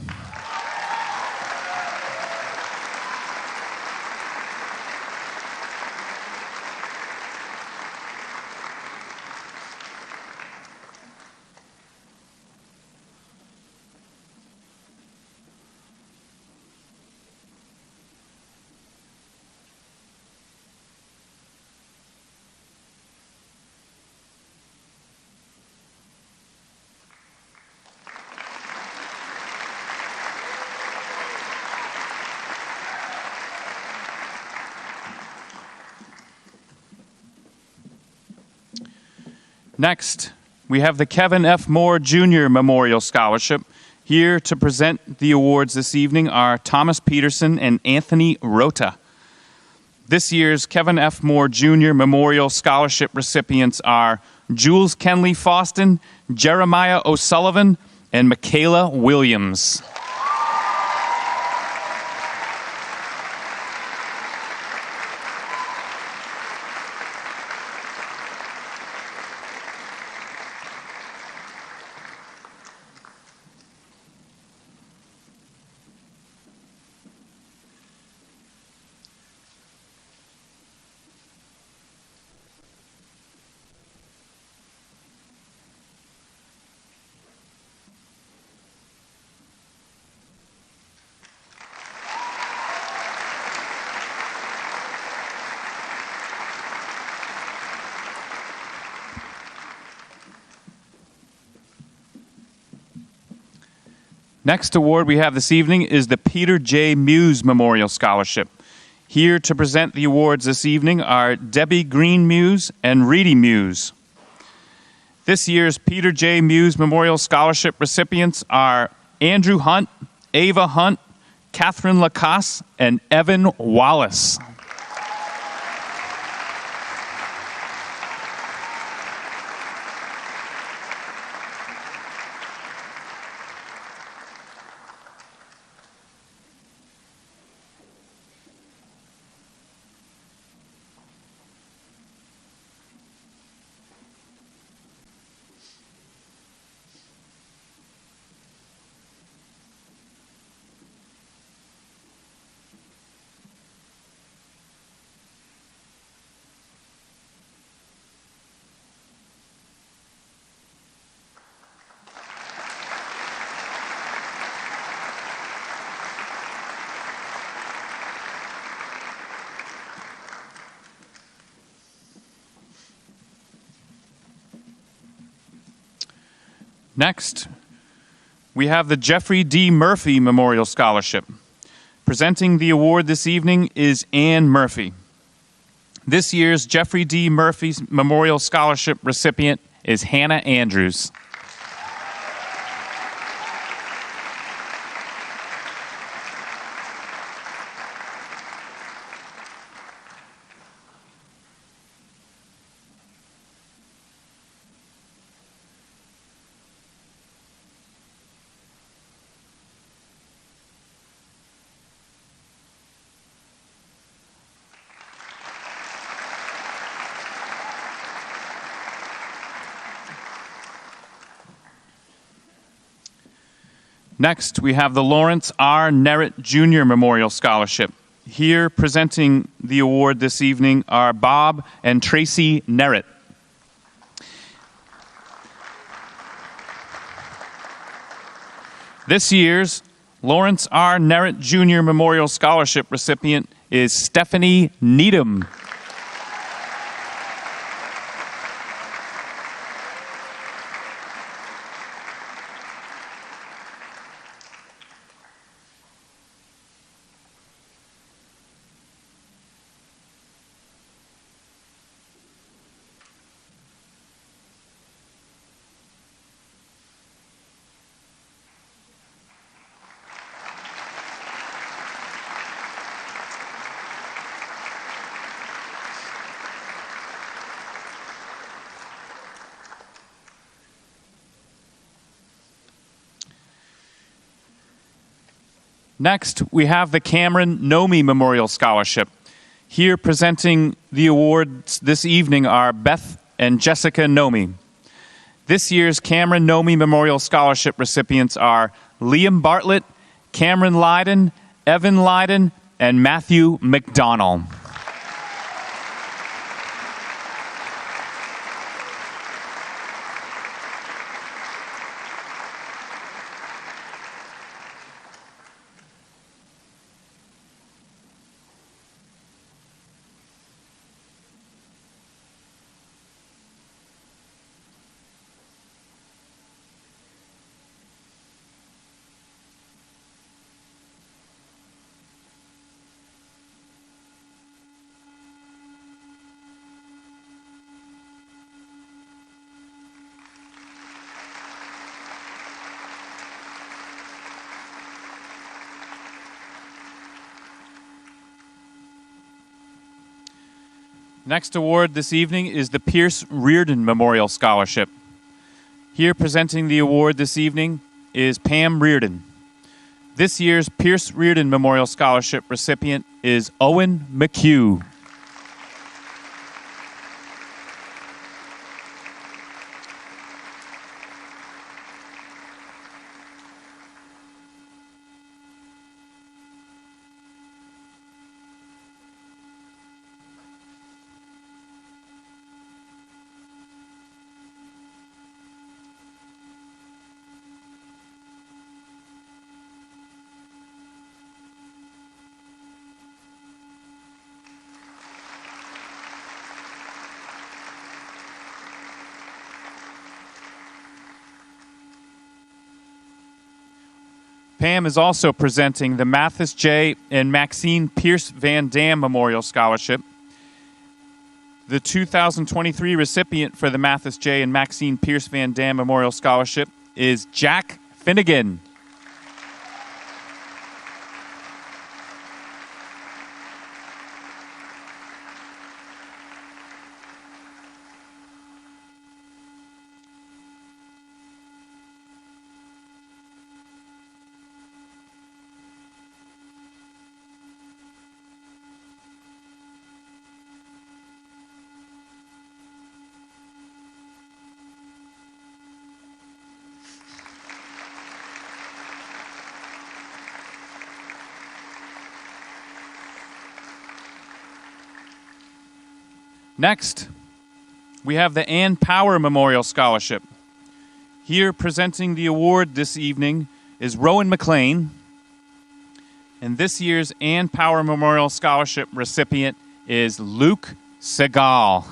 Next, we have the Kevin F. Moore Jr. Memorial Scholarship. Here to present the awards this evening are Thomas Peterson and Anthony Rota. This year's Kevin F. Moore Jr. Memorial Scholarship recipients are Jules Kenley Faustin, Jeremiah O'Sullivan, and Michaela Williams. Next award we have this evening is the Peter J. Muse Memorial Scholarship. Here to present the awards this evening are Debbie Green Muse and Reedy Muse. This year's Peter J. Muse Memorial Scholarship recipients are Andrew Hunt, Ava Hunt, Catherine Lacasse, and Evan Wallace. Next, we have the Jeffrey D. Murphy Memorial Scholarship. Presenting the award this evening is Ann Murphy. This year's Jeffrey D. Murphy Memorial Scholarship recipient is Hannah Andrews. Next, we have the Lawrence R. Nerritt Jr. Memorial Scholarship. Here presenting the award this evening are Bob and Tracy Nerritt. This year's Lawrence R. Nerritt Jr. Memorial Scholarship recipient is Stephanie Needham. Next, we have the Cameron Nomi Memorial Scholarship. Here presenting the awards this evening are Beth and Jessica Nomi. This year's Cameron Nomi Memorial Scholarship recipients are Liam Bartlett, Cameron Lydon, Evan Lydon, and Matthew McDonnell. Next award this evening is the Pierce Reardon Memorial Scholarship. Here presenting the award this evening is Pam Reardon. This year's Pierce Reardon Memorial Scholarship recipient is Owen McHugh. Pam is also presenting the Mathis J. and Maxine Pierce Van Dam Memorial Scholarship. The 2023 recipient for the Mathis J. and Maxine Pierce Van Dam Memorial Scholarship is Jack Finnegan. Next, we have the Ann Power Memorial Scholarship. Here presenting the award this evening is Rowan McLean. And this year's Ann Power Memorial Scholarship recipient is Luke Segal.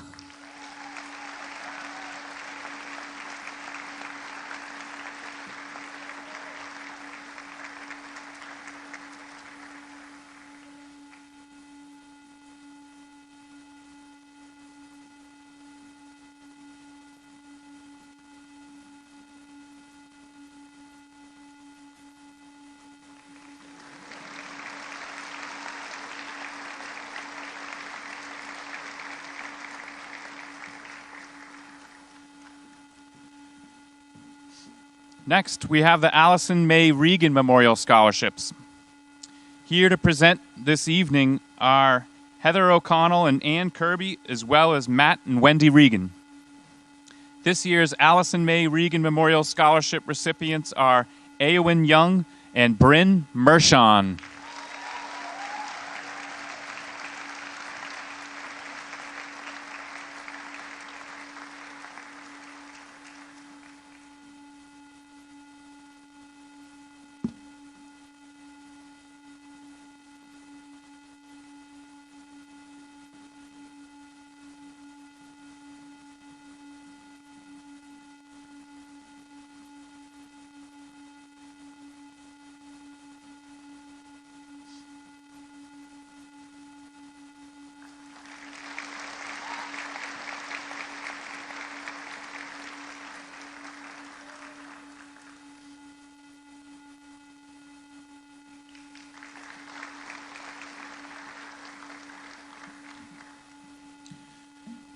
Next, we have the Allison Mae Regan Memorial Scholarships. Here to present this evening are Heather O'Connell and Ann Kirby, as well as Matt and Wendy Regan. This year's Allison Mae Regan Memorial Scholarship recipients are Eowyn Young and Bryn Mershon.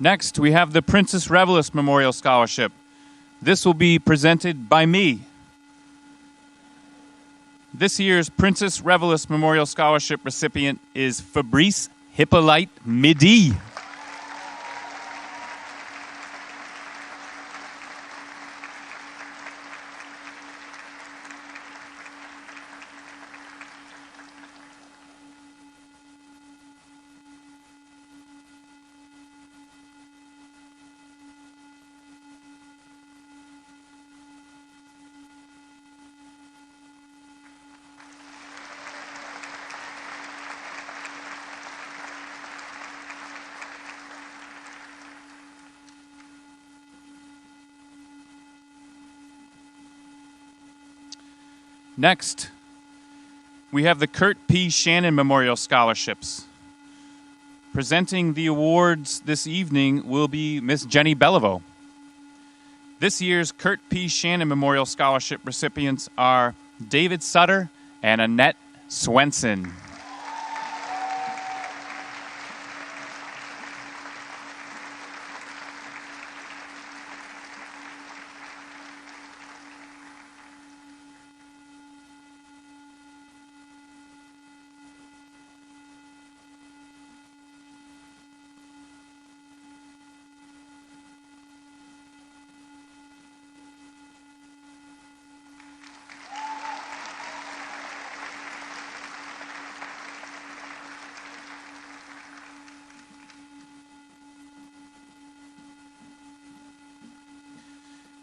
Next, we have the Princess Revelis Memorial Scholarship. This will be presented by me. This year's Princess Reveless Memorial Scholarship recipient is Fabrice Hippolyte Midi. Next, we have the Kurt P. Shannon Memorial Scholarships. Presenting the awards this evening will be Miss Jenny Beliveau. This year's Kurt P. Shannon Memorial Scholarship recipients are David Sutter and Annette Swenson.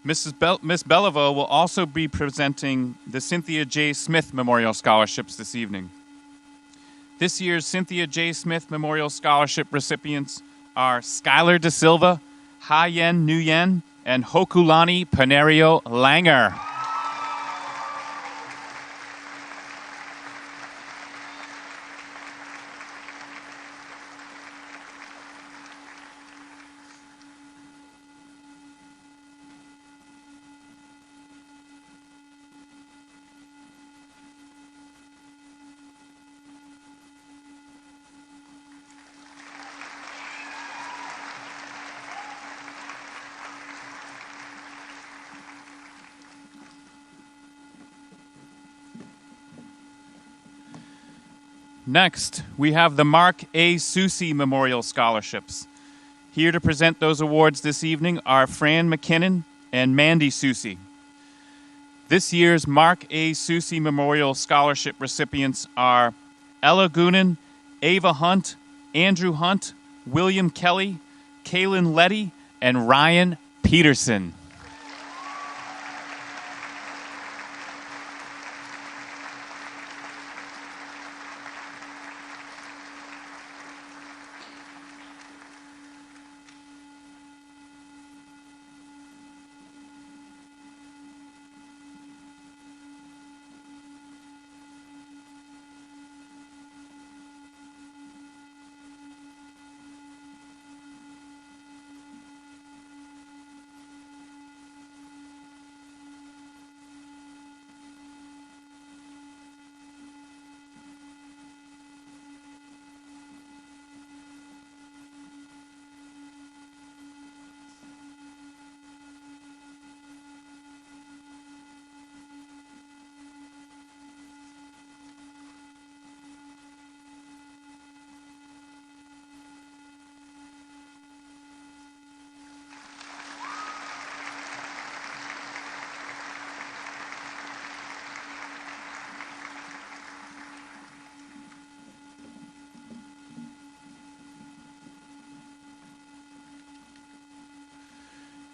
Miss Beliveau will also be presenting the Cynthia J. Smith Memorial Scholarships this evening. This year's Cynthia J. Smith Memorial Scholarship recipients are Skylar De Silva, Ha-Yen Nguyen, and Hokulani Panerio Langer. Next, we have the Mark A. Susi Memorial Scholarships. Here to present those awards this evening are Fran McKinnon and Mandy Susi. This year's Mark A. Susi Memorial Scholarship recipients are Ella Goonan, Ava Hunt, Andrew Hunt, William Kelly, Kaylin Letty, and Ryan Peterson.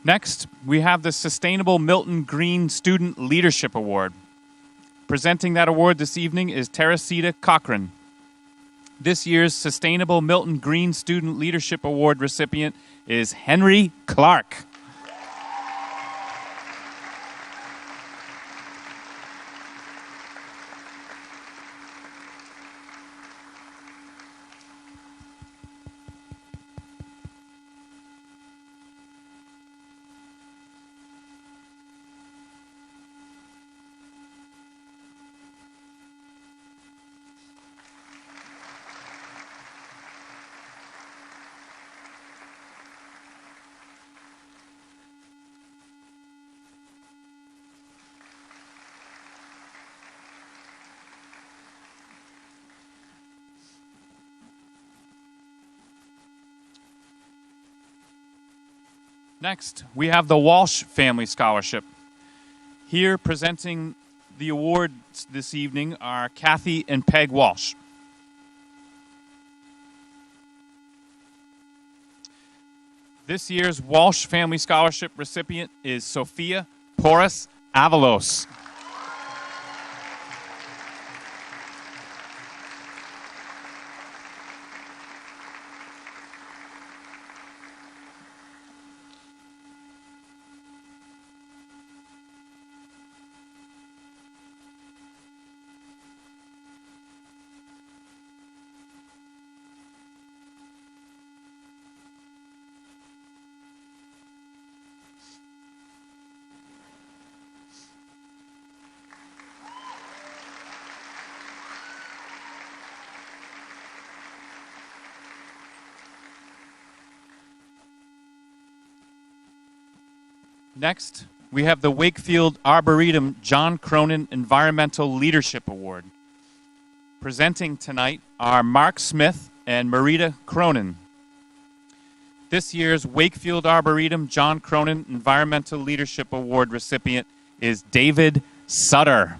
Next, we have the Sustainable Milton Green Student Leadership Award. Presenting that award this evening is Teresita Cochran. This year's Sustainable Milton Green Student Leadership Award recipient is Henry Clark. Next, we have the Walsh Family Scholarship. Here presenting the awards this evening are Kathy and Peg Walsh. This year's Walsh Family Scholarship recipient is Sophia Porras Avalos. Next, we have the Wakefield Arboretum John Cronin Environmental Leadership Award. Presenting tonight are Mark Smith and Marita Cronin. This year's Wakefield Arboretum John Cronin Environmental Leadership Award recipient is David Sutter.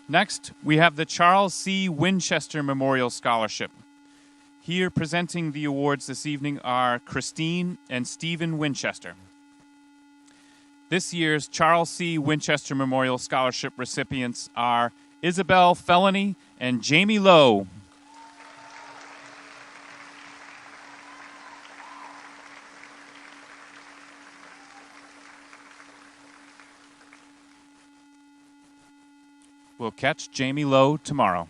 Next, we have the Charles C. Winchester Memorial Scholarship. Here presenting the awards this evening are Christine and Stephen Winchester. This year's Charles C. Winchester Memorial Scholarship recipients are Isabel Felony and Jamie Lowe. We'll catch Jamie Lowe tomorrow.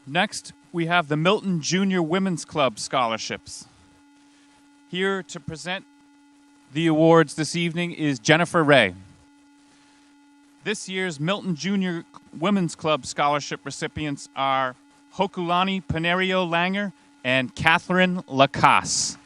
Next, we have the Milton Junior Women's Club Scholarships. Here to present the awards this evening is Jennifer Ray. This year's Milton Junior Women's Club Scholarship recipients are Hokulani Panerio Langer and Catherine Lacasse.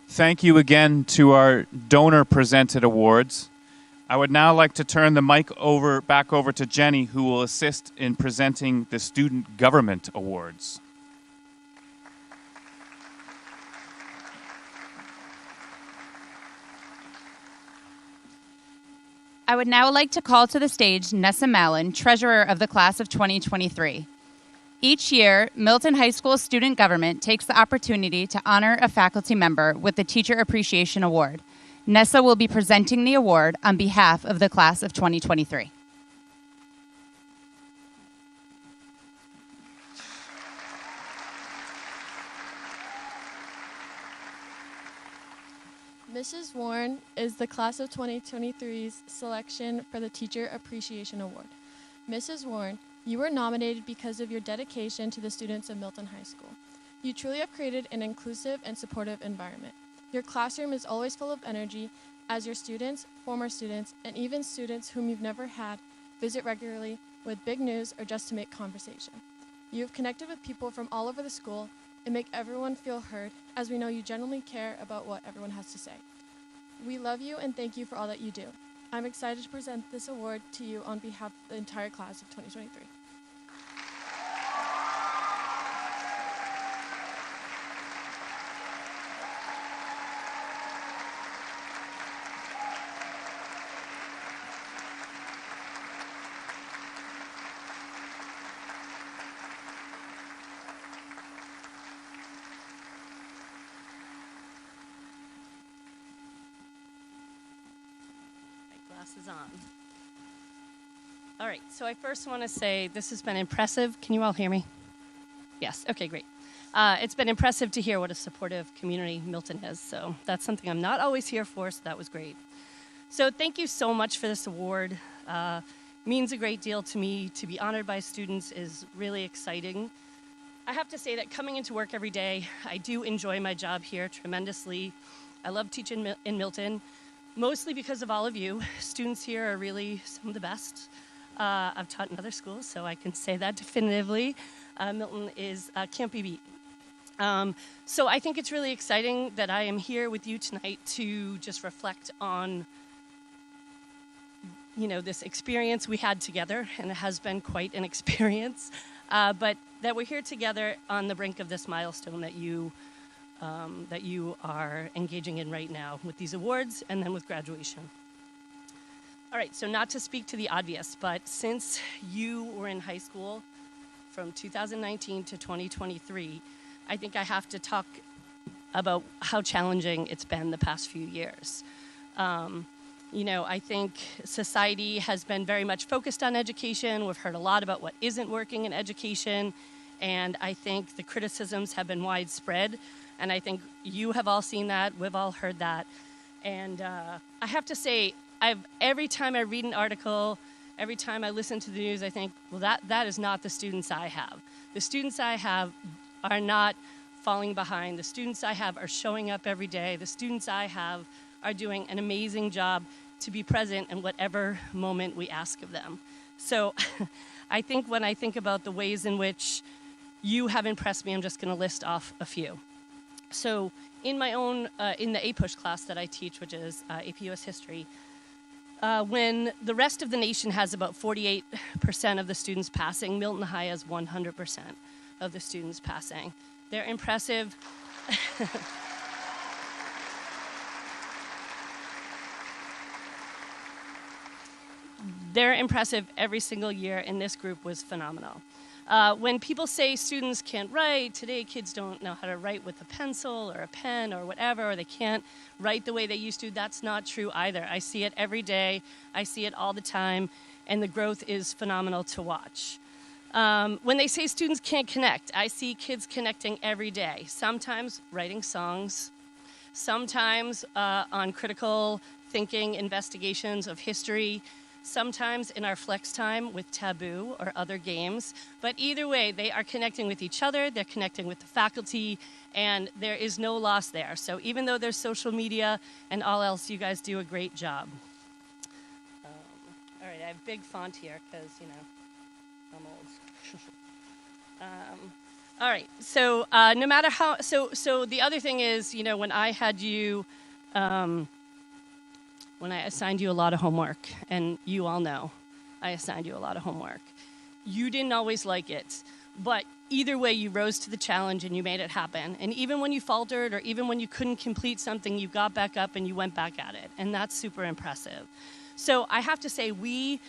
Thank you again to our donor-presented awards. I would now like to turn the mic back over to Jenny, who will assist in presenting the Student Government Awards. I would now like to call to the stage Nessa Mallon, Treasurer of the Class of 2023. Each year, Milton High School student government takes the opportunity to honor a faculty member with the Teacher Appreciation Award. Nessa will be presenting the award on behalf of the Class of 2023. Mrs. Warren is the Class of 2023's selection for the Teacher Appreciation Award. Mrs. Warren, you were nominated because of your dedication to the students of Milton High School. You truly have created an inclusive and supportive environment. Your classroom is always full of energy as your students, former students, and even students whom you've never had visit regularly with big news or just to make conversation. You have connected with people from all over the school and make everyone feel heard, as we know you genuinely care about what everyone has to say. We love you and thank you for all that you do. I'm excited to present this award to you on behalf of the entire class of 2023. Glasses on. All right, so I first want to say this has been impressive. Can you all hear me? Yes, okay, great. It's been impressive to hear what a supportive community Milton is, so that's something I'm not always here for, so that was great. So thank you so much for this award. Means a great deal to me. To be honored by students is really exciting. I have to say that coming into work every day, I do enjoy my job here tremendously. I love teaching in Milton, mostly because of all of you. Students here are really some of the best. I've taught in other schools, so I can say that definitively. Milton can't be beat. So I think it's really exciting that I am here with you tonight to just reflect on, this experience we had together, and it has been quite an experience. But that we're here together on the brink of this milestone that you are engaging in right now with these awards and then with graduation. All right, so not to speak to the obvious, but since you were in high school from 2019 to 2023, I think I have to talk about how challenging it's been the past few years. I think society has been very much focused on education. We've heard a lot about what isn't working in education, and I think the criticisms have been widespread. And I think you have all seen that. We've all heard that. And I have to say, every time I read an article, every time I listen to the news, I think, well, that is not the students I have. The students I have are not falling behind. The students I have are showing up every day. The students I have are doing an amazing job to be present in whatever moment we ask of them. So I think when I think about the ways in which you have impressed me, I'm just going to list off a few. So in my own, in the APUSH class that I teach, which is AP US History, when the rest of the nation has about 48% of the students passing, Milton High has 100% of the students passing. They're impressive. They're impressive every single year, and this group was phenomenal. When people say students can't write, today kids don't know how to write with a pencil or a pen or whatever, or they can't write the way they used to, that's not true either. I see it every day, I see it all the time, and the growth is phenomenal to watch. When they say students can't connect, I see kids connecting every day, sometimes writing songs, sometimes on critical thinking investigations of history, sometimes in our flex time with Taboo or other games. But either way, they are connecting with each other, they're connecting with the faculty, and there is no loss there. So even though there's social media and all else, you guys do a great job. All right, I have big font here because, I'm old. All right, so no matter how, so the other thing is, when I had you, when I assigned you a lot of homework, and you all know I assigned you a lot of homework, you didn't always like it, but either way you rose to the challenge and you made it happen. And even when you faltered or even when you couldn't complete something, you got back up and you went back at it, and that's super impressive. So I have to say we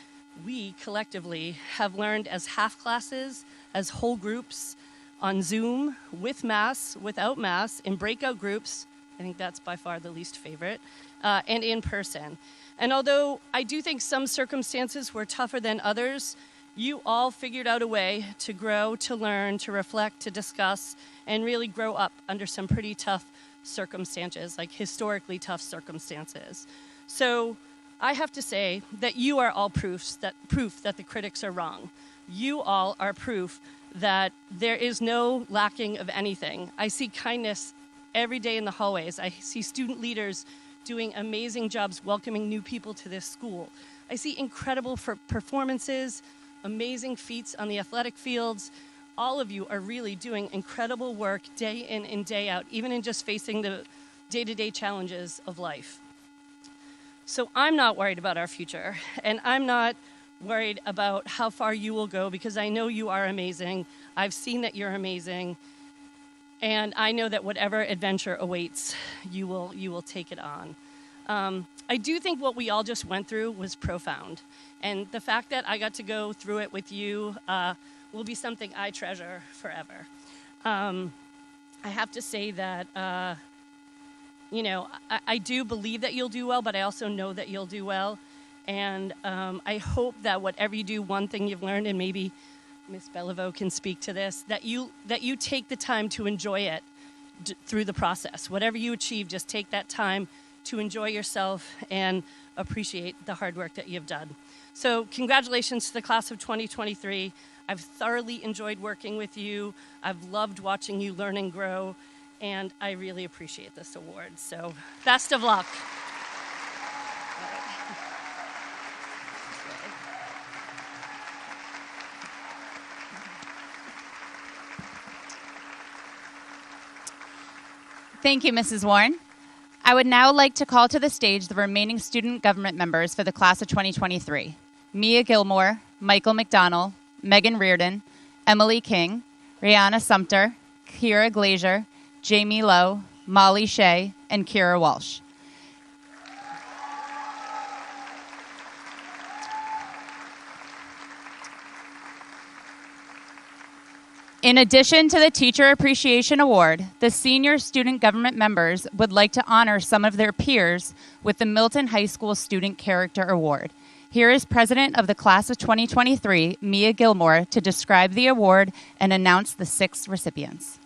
collectively have learned as half classes, as whole groups, on Zoom, with mass, without mass, in breakout groups. I think that's by far the least favorite. And in person. And although I do think some circumstances were tougher than others, you all figured out a way to grow, to learn, to reflect, to discuss, and really grow up under some pretty tough circumstances, like historically tough circumstances. So I have to say that you are all proof that the critics are wrong. You all are proof that there is no lacking of anything. I see kindness every day in the hallways. I see student leaders doing amazing jobs welcoming new people to this school. I see incredible performances, amazing feats on the athletic fields, all of you are really doing incredible work day in and day out, even in just facing the day-to-day challenges of life. So I'm not worried about our future, and I'm not worried about how far you will go, because I know you are amazing. I've seen that you're amazing, and I know that whatever adventure awaits, you will take it on. I do think what we all just went through was profound, and the fact that I got to go through it with you will be something I treasure forever. I have to say that I do believe that you'll do well, but I also know that you'll do well. And I hope that whatever you do, one thing you've learned, and maybe Ms. Beliveau can speak to this, that you take the time to enjoy it through the process. Whatever you achieve, just take that time to enjoy yourself and appreciate the hard work that you've done. So congratulations to the class of 2023. I've thoroughly enjoyed working with you. I've loved watching you learn and grow. And I really appreciate this award. So best of luck. Thank you, Mrs. Warren. I would now like to call to the stage the remaining student government members for the class of 2023. Mia Gilmore, Michael McDonald, Megan Reardon, Emily King, Rihanna Sumter, Kira Glazier, Jamie Lowe, Molly Shea, and Kira Walsh. In addition to the Teacher Appreciation Award, the senior student government members would like to honor some of their peers with the Milton High School Student Character Award. Here is President of the Class of 2023, Mia Gilmore, to describe the award and announce the 6 recipients.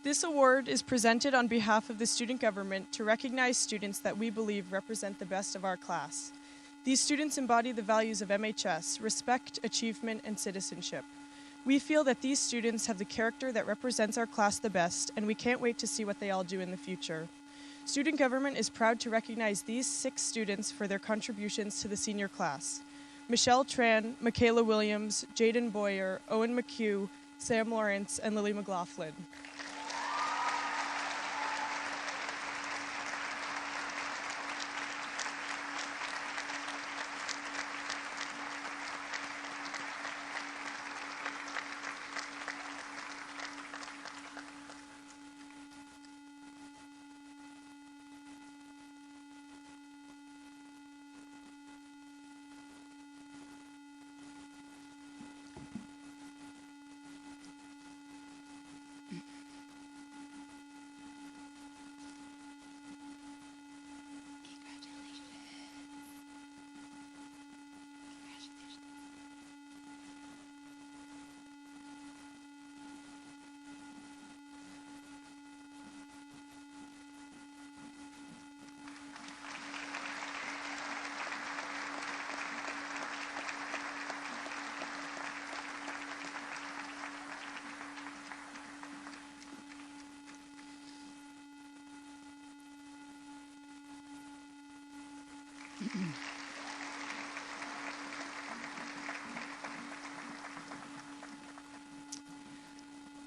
This award is presented on behalf of the student government to recognize students that we believe represent the best of our class. These students embody the values of MHS, respect, achievement, and citizenship. We feel that these students have the character that represents our class the best, and we can't wait to see what they all do in the future. Student government is proud to recognize these 6 students for their contributions to the senior class: Michelle Tran, Michaela Williams, Jaden Boyer, Owen McHugh, Sam Lawrence, and Lily McLaughlin.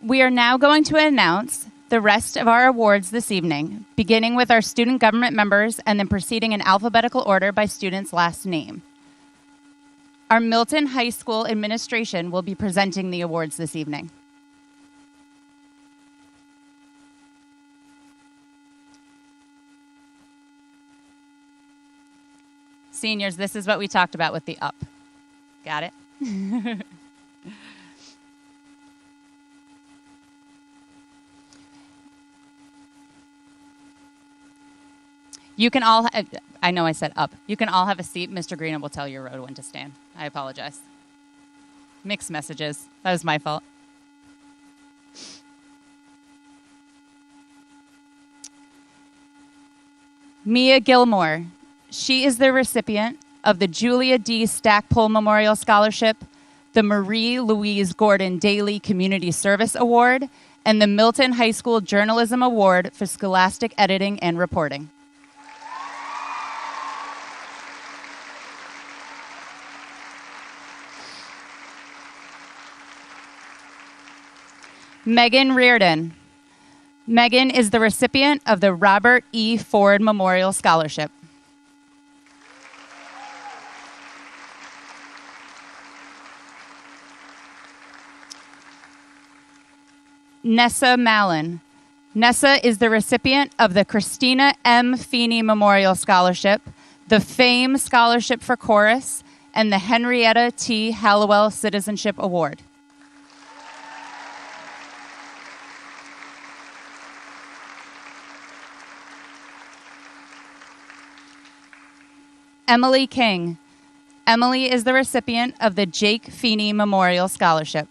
We are now going to announce the rest of our awards this evening, beginning with our student government members and then proceeding in alphabetical order by student's last name. Our Milton High School administration will be presenting the awards this evening. Seniors, this is what we talked about with the up. Got it? You can all, I know I said up. You can all have a seat. Mr. Green will tell your row when to stand. I apologize. Mixed messages. That was my fault. Mia Gilmore. She is the recipient of the Julia D. Stackpole Memorial Scholarship, the Marie Louise Gordon Daly Community Service Award, and the Milton High School Journalism Award for Scholastic Editing and Reporting. Megan Reardon. Megan is the recipient of the Robert E. Ford Memorial Scholarship. Nessa Mallon. Nessa is the recipient of the Christina M. Feeney Memorial Scholarship, the Fame Scholarship for Chorus, and the Henrietta T. Hallowell Citizenship Award. Emily King. Emily is the recipient of the Jake Feeney Memorial Scholarship.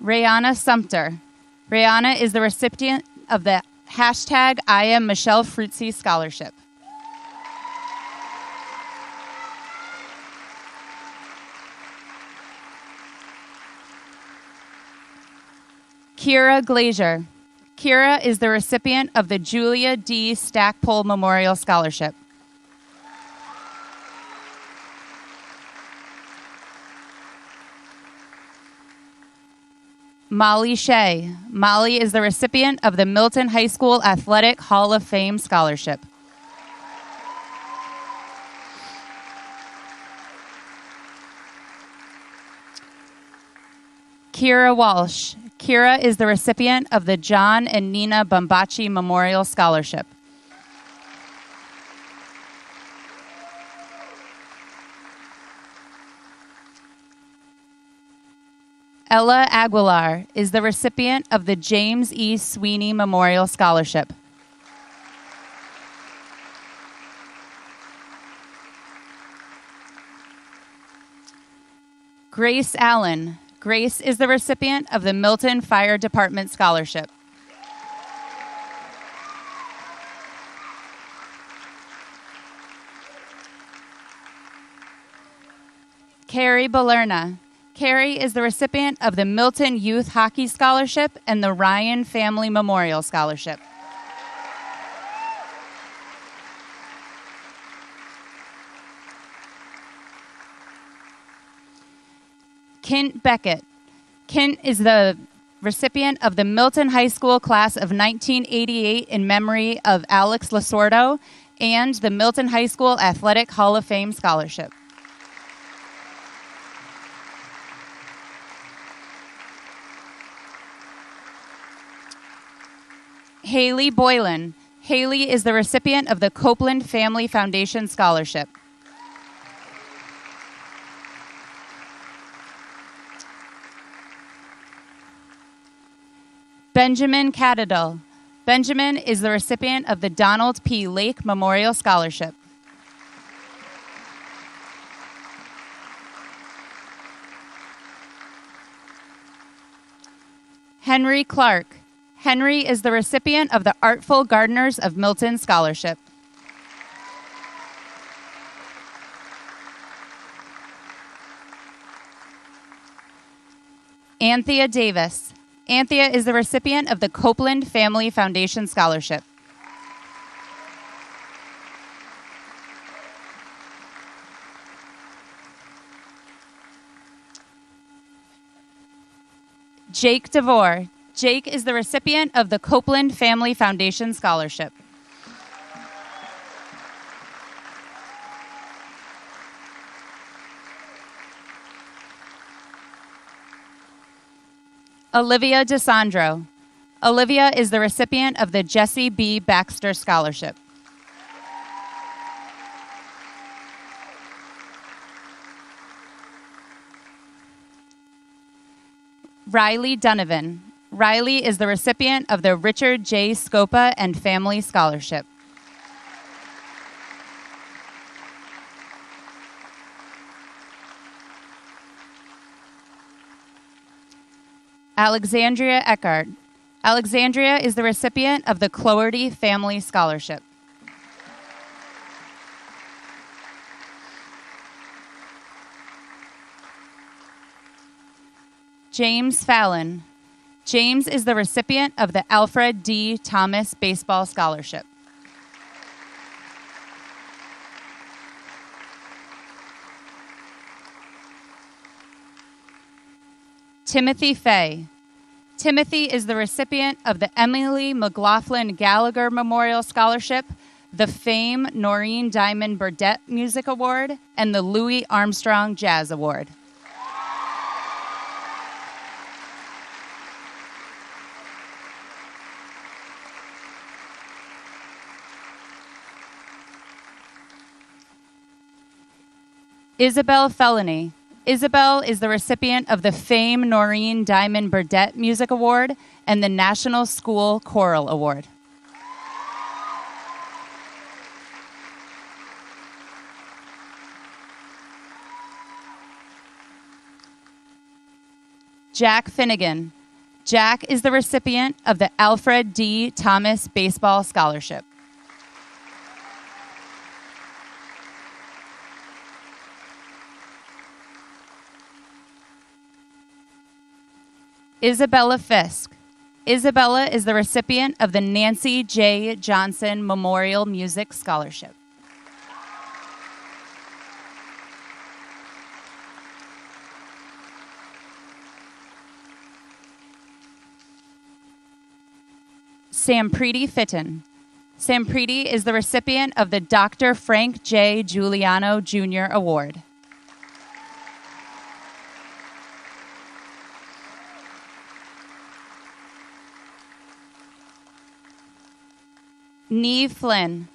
Rayana Sumter. Rayana is the recipient of the hashtag I Am Michelle Fruitsy Scholarship. Kira Glazier. Kira is the recipient of the Julia D. Stackpole Memorial Scholarship. Molly Shea. Molly is the recipient of the Milton High School Athletic Hall of Fame Scholarship. Kira Walsh. Kira is the recipient of the John and Nina Bombachi Memorial Scholarship. Ella Aguilar is the recipient of the James E. Sweeney Memorial Scholarship. Grace Allen. Grace is the recipient of the Milton Fire Department Scholarship. Carrie Balerna. Carrie is the recipient of the Milton Youth Hockey Scholarship and the Ryan Family Memorial Scholarship. Kent Beckett. Kent is the recipient of the Milton High School class of 1988 in memory of Alex Lasordo and the Milton High School Athletic Hall of Fame Scholarship. Haley Boylan. Haley is the recipient of the Copeland Family Foundation Scholarship. Benjamin Catadell. Benjamin is the recipient of the Donald P. Lake Memorial Scholarship. Henry Clark. Henry is the recipient of the Artful Gardeners of Milton Scholarship. Anthea Davis. Anthea is the recipient of the Copeland Family Foundation Scholarship. Jake DeVore. Jake is the recipient of the Copeland Family Foundation Scholarship. Olivia DeSandro. Olivia is the recipient of the Jesse B. Baxter Scholarship. Riley Donovan. Riley is the recipient of the Richard J. Scopa and Family Scholarship. Alexandria Eckhart. Alexandria is the recipient of the Cloherty Family Scholarship. James Fallon. James is the recipient of the Alfred D. Thomas Baseball Scholarship. Timothy Fay. Timothy is the recipient of the Emily McLaughlin Gallagher Memorial Scholarship, the Fame Noreen Diamond Burdett Music Award, and the Louis Armstrong Jazz Award. Isabel Felony. Isabel is the recipient of the Fame Noreen Diamond Burdett Music Award and the National School Choral Award. Jack Finnegan. Jack is the recipient of the Alfred D. Thomas Baseball Scholarship. Isabella Fisk. Isabella is the recipient of the Nancy J. Johnson Memorial Music Scholarship. Sampriti Fitton. Sampriti is the recipient of the Dr. Frank J. Giuliano Jr. Award. Neve Flynn.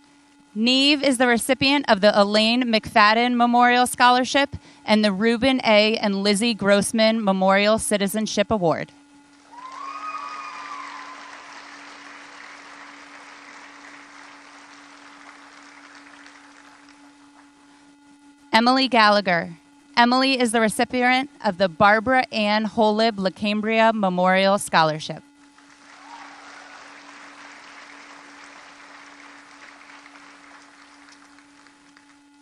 Neve is the recipient of the Elaine McFadden Memorial Scholarship and the Reuben A. and Lizzie Grossman Memorial Citizenship Award. Emily Gallagher. Emily is the recipient of the Barbara Ann Holib LaCambria Memorial Scholarship.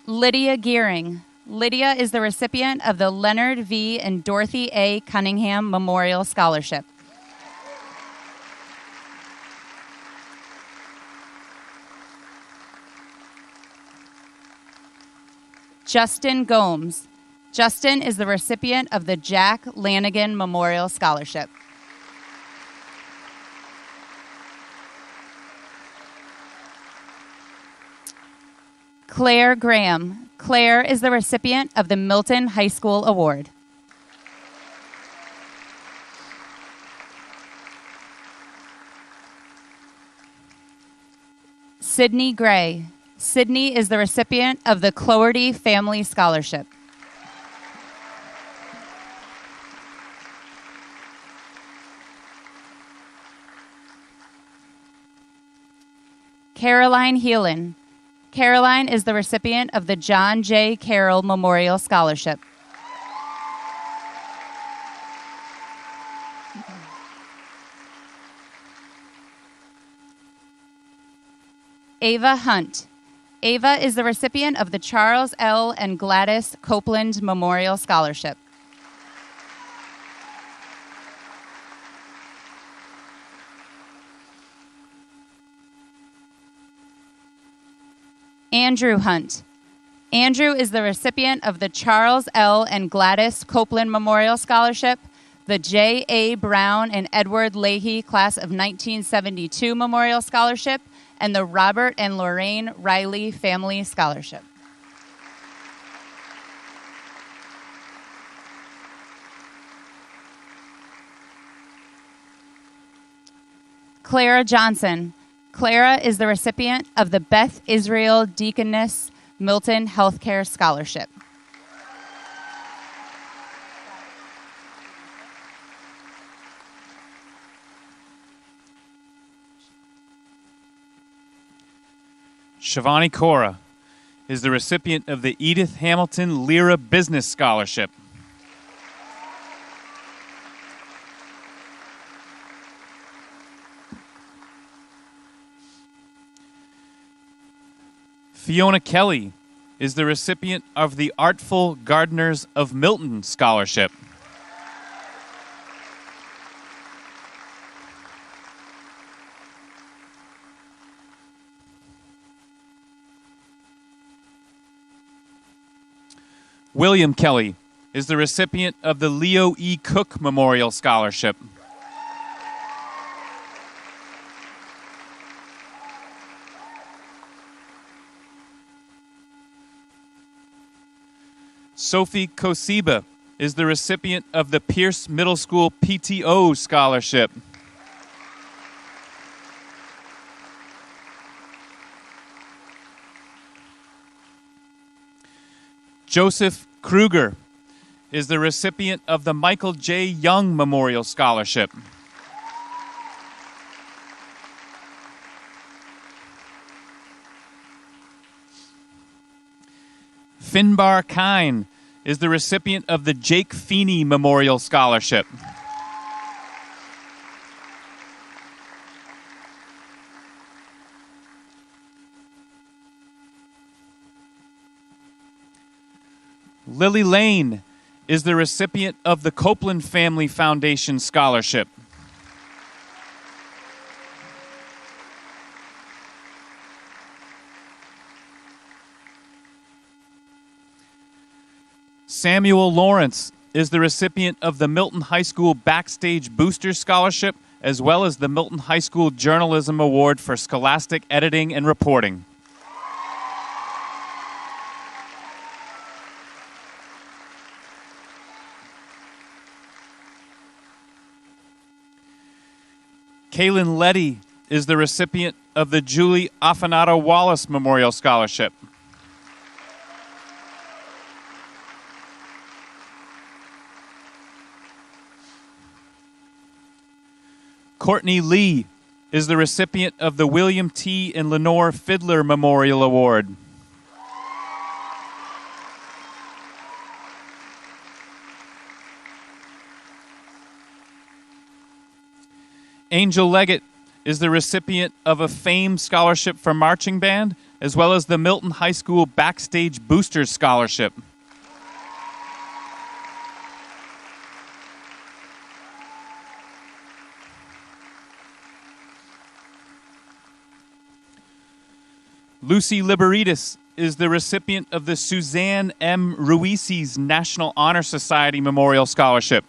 Lydia Gearing. Lydia is the recipient of the Leonard V. and Dorothy A. Cunningham Memorial Scholarship. Justin Gomes. Justin is the recipient of the Jack Lanigan Memorial Scholarship. Claire Graham. Claire is the recipient of the Milton High School Award. Sydney Gray. Sydney is the recipient of the Cloherty Family Scholarship. Caroline Heelan. Caroline is the recipient of the John J. Carroll Memorial Scholarship. Ava Hunt. Ava is the recipient of the Charles L. and Gladys Copeland Memorial Scholarship. Andrew Hunt. Andrew is the recipient of the Charles L. and Gladys Copeland Memorial Scholarship, the J. A. Brown and Edward Leahy Class of 1972 Memorial Scholarship, and the Robert and Lorraine Riley Family Scholarship. Clara Johnson. Clara is the recipient of the Beth Israel Deaconess Milton Healthcare Scholarship. Shivani Kaura is the recipient of the Edith Hamilton Lira Business Scholarship. Fiona Kelly is the recipient of the Artful Gardeners of Milton Scholarship. William Kelly. is the recipient of the Leo E. Cook Memorial Scholarship. Sophie Kosiba is the recipient of the Pierce Middle School PTO Scholarship. Joseph Kruger is the recipient of the Michael J. Young Memorial Scholarship. Finbar Kine is the recipient of the Jake Feeney Memorial Scholarship. Lily Lane is the recipient of the Copeland Family Foundation Scholarship. Samuel Lawrence is the recipient of the Milton High School Backstage Booster Scholarship, as well as the Milton High School Journalism Award for Scholastic Editing and Reporting. Kaylin Letty is the recipient of the Julie Afanato Wallace Memorial Scholarship. Courtney Lee is the recipient of the William T. and Lenore Fiddler Memorial Award. Angel Leggett is the recipient of a FAME Scholarship for Marching Band, as well as the Milton High School Backstage Boosters Scholarship. Lucy Liberitis is the recipient of the Suzanne M. Ruices National Honor Society Memorial Scholarship.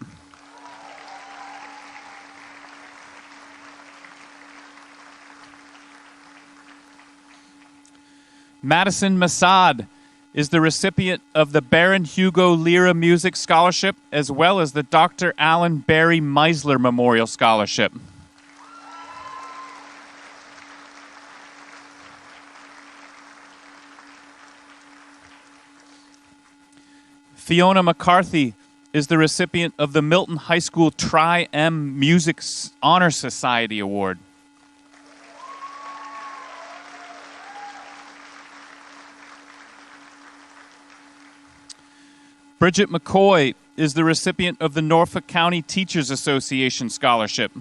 Madison Masad is the recipient of the Baron Hugo Lira Music Scholarship, as well as the Dr. Alan Barry Meisler Memorial Scholarship. Fiona McCarthy is the recipient of the Milton High School Tri-M Music Honor Society Award. Bridget McCoy is the recipient of the Norfolk County Teachers Association Scholarship.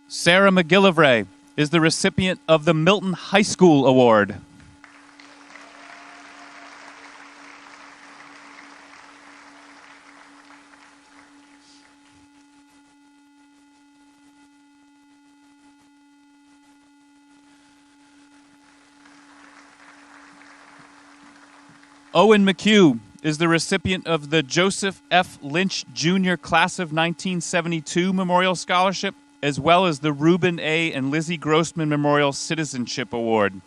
Sarah McGillivray is the recipient of the Milton High School Award. Owen McHugh is the recipient of the Joseph F. Lynch Jr. Class of 1972 Memorial Scholarship, as well as the Reuben A. and Lizzie Grossman Memorial Citizenship Award.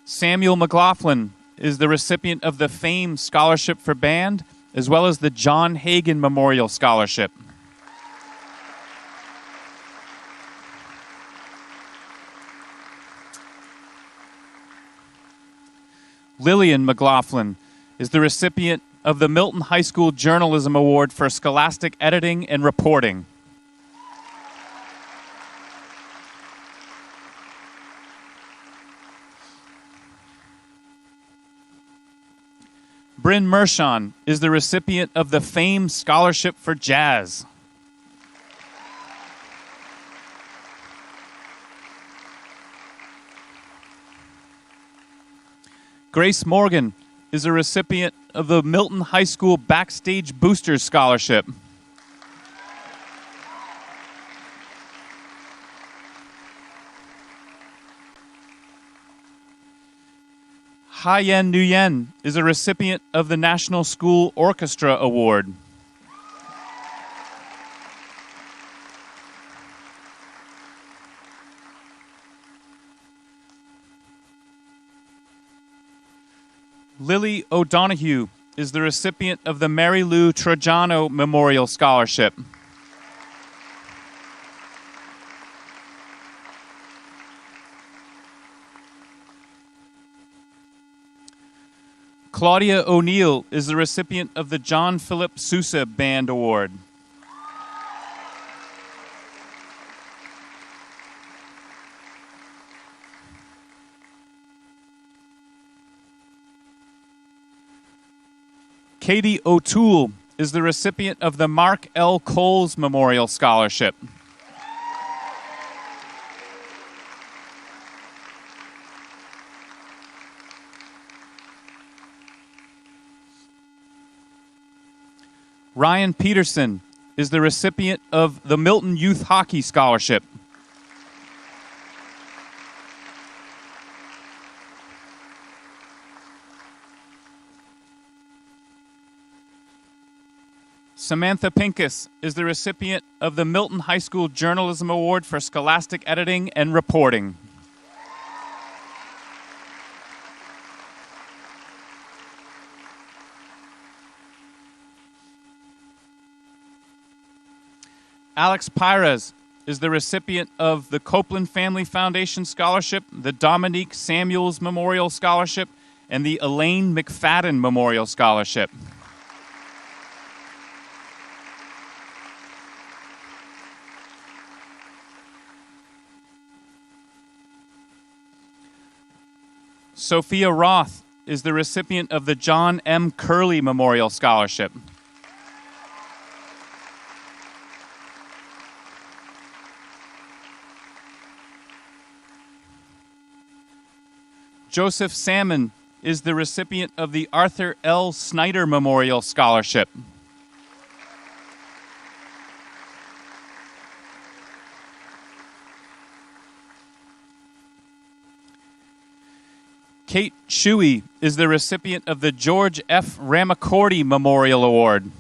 Samuel McLaughlin is the recipient of the FAME Scholarship for Band, as well as the John Hagan Memorial Scholarship. Lillian McLaughlin is the recipient of the Milton High School Journalism Award for Scholastic Editing and Reporting. Bryn Mershon is the recipient of the FAME Scholarship for Jazz. Grace Morgan is a recipient of the Milton High School Backstage Boosters Scholarship. Haiyen Nguyen is a recipient of the National School Orchestra Award. Lily O'Donoghue is the recipient of the Mary Lou Trajano Memorial Scholarship. Claudia O'Neill is the recipient of the John Philip Sousa Band Award. Katie O'Toole is the recipient of the Mark L. Coles Memorial Scholarship. Ryan Peterson is the recipient of the Milton Youth Hockey Scholarship. Samantha Pincus is the recipient of the Milton High School Journalism Award for Scholastic Editing and Reporting. Alex Pires is the recipient of the Copeland Family Foundation Scholarship, the Dominique Samuels Memorial Scholarship, and the Elaine McFadden Memorial Scholarship. Sophia Roth is the recipient of the John M. Curley Memorial Scholarship. Joseph Salmon is the recipient of the Arthur L. Snyder Memorial Scholarship. Kate Shuey is the recipient of the George F. Ramacordi Memorial Award.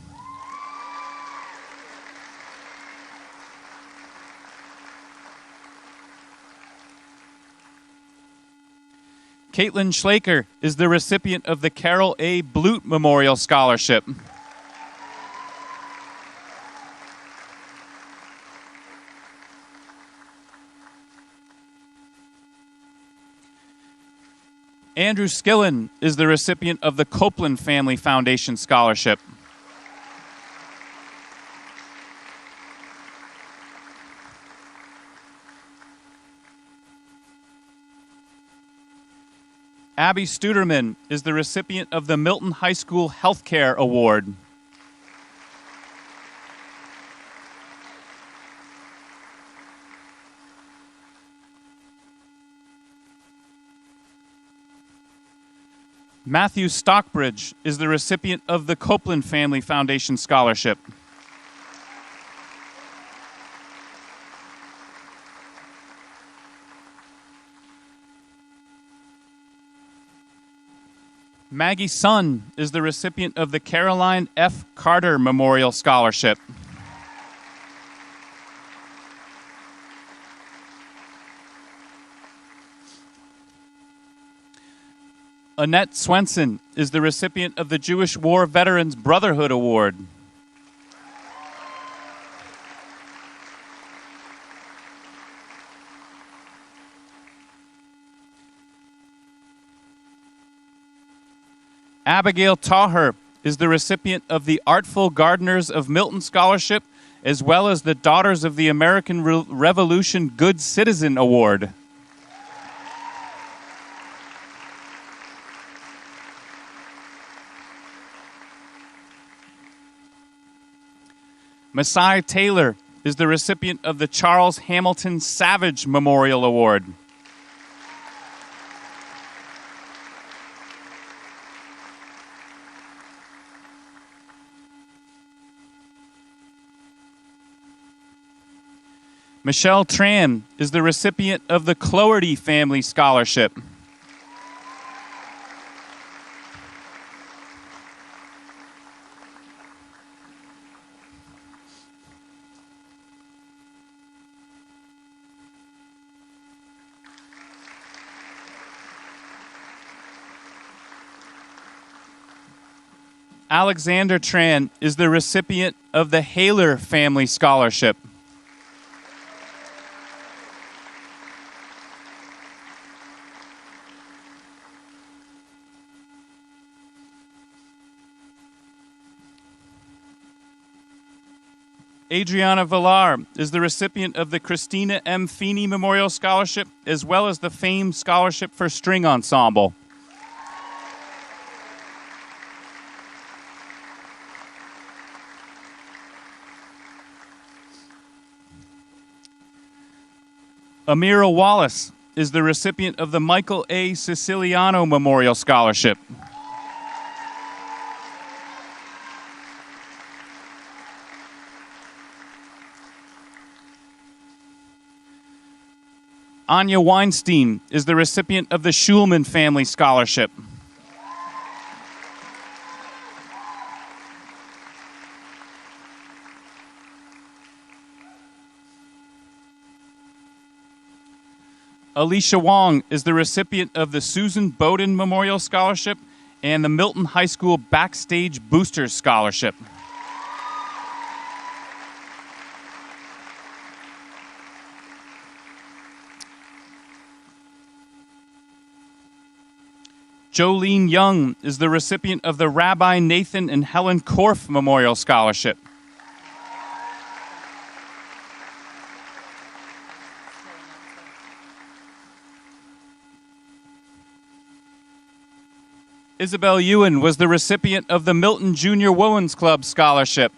Caitlin Schlaker is the recipient of the Carol A. Blute Memorial Scholarship. Andrew Skillen is the recipient of the Copeland Family Foundation Scholarship. Abby Studerman is the recipient of the Milton High School Healthcare Award. Matthew Stockbridge is the recipient of the Copeland Family Foundation Scholarship. Maggie Sun is the recipient of the Caroline F. Carter Memorial Scholarship. Annette Swenson is the recipient of the Jewish War Veterans Brotherhood Award. Abigail Taher is the recipient of the Artful Gardeners of Milton Scholarship, as well as the Daughters of the American Revolution Good Citizen Award. Masai Taylor is the recipient of the Charles Hamilton Savage Memorial Award. Michelle Tran is the recipient of the Cloherty Family Scholarship. Alexander Tran is the recipient of the Haler Family Scholarship. Adriana Villar is the recipient of the Christina M. Feeney Memorial Scholarship, as well as the Fame Scholarship for String Ensemble. Amira Wallace is the recipient of the Michael A. Siciliano Memorial Scholarship. Anya Weinstein is the recipient of the Schulman Family Scholarship. Alicia Wong is the recipient of the Susan Bowden Memorial Scholarship and the Milton High School Backstage Boosters Scholarship. Jolene Young is the recipient of the Rabbi Nathan and Helen Korff Memorial Scholarship. Isabel Ewan was the recipient of the Milton Junior Women's Club Scholarship.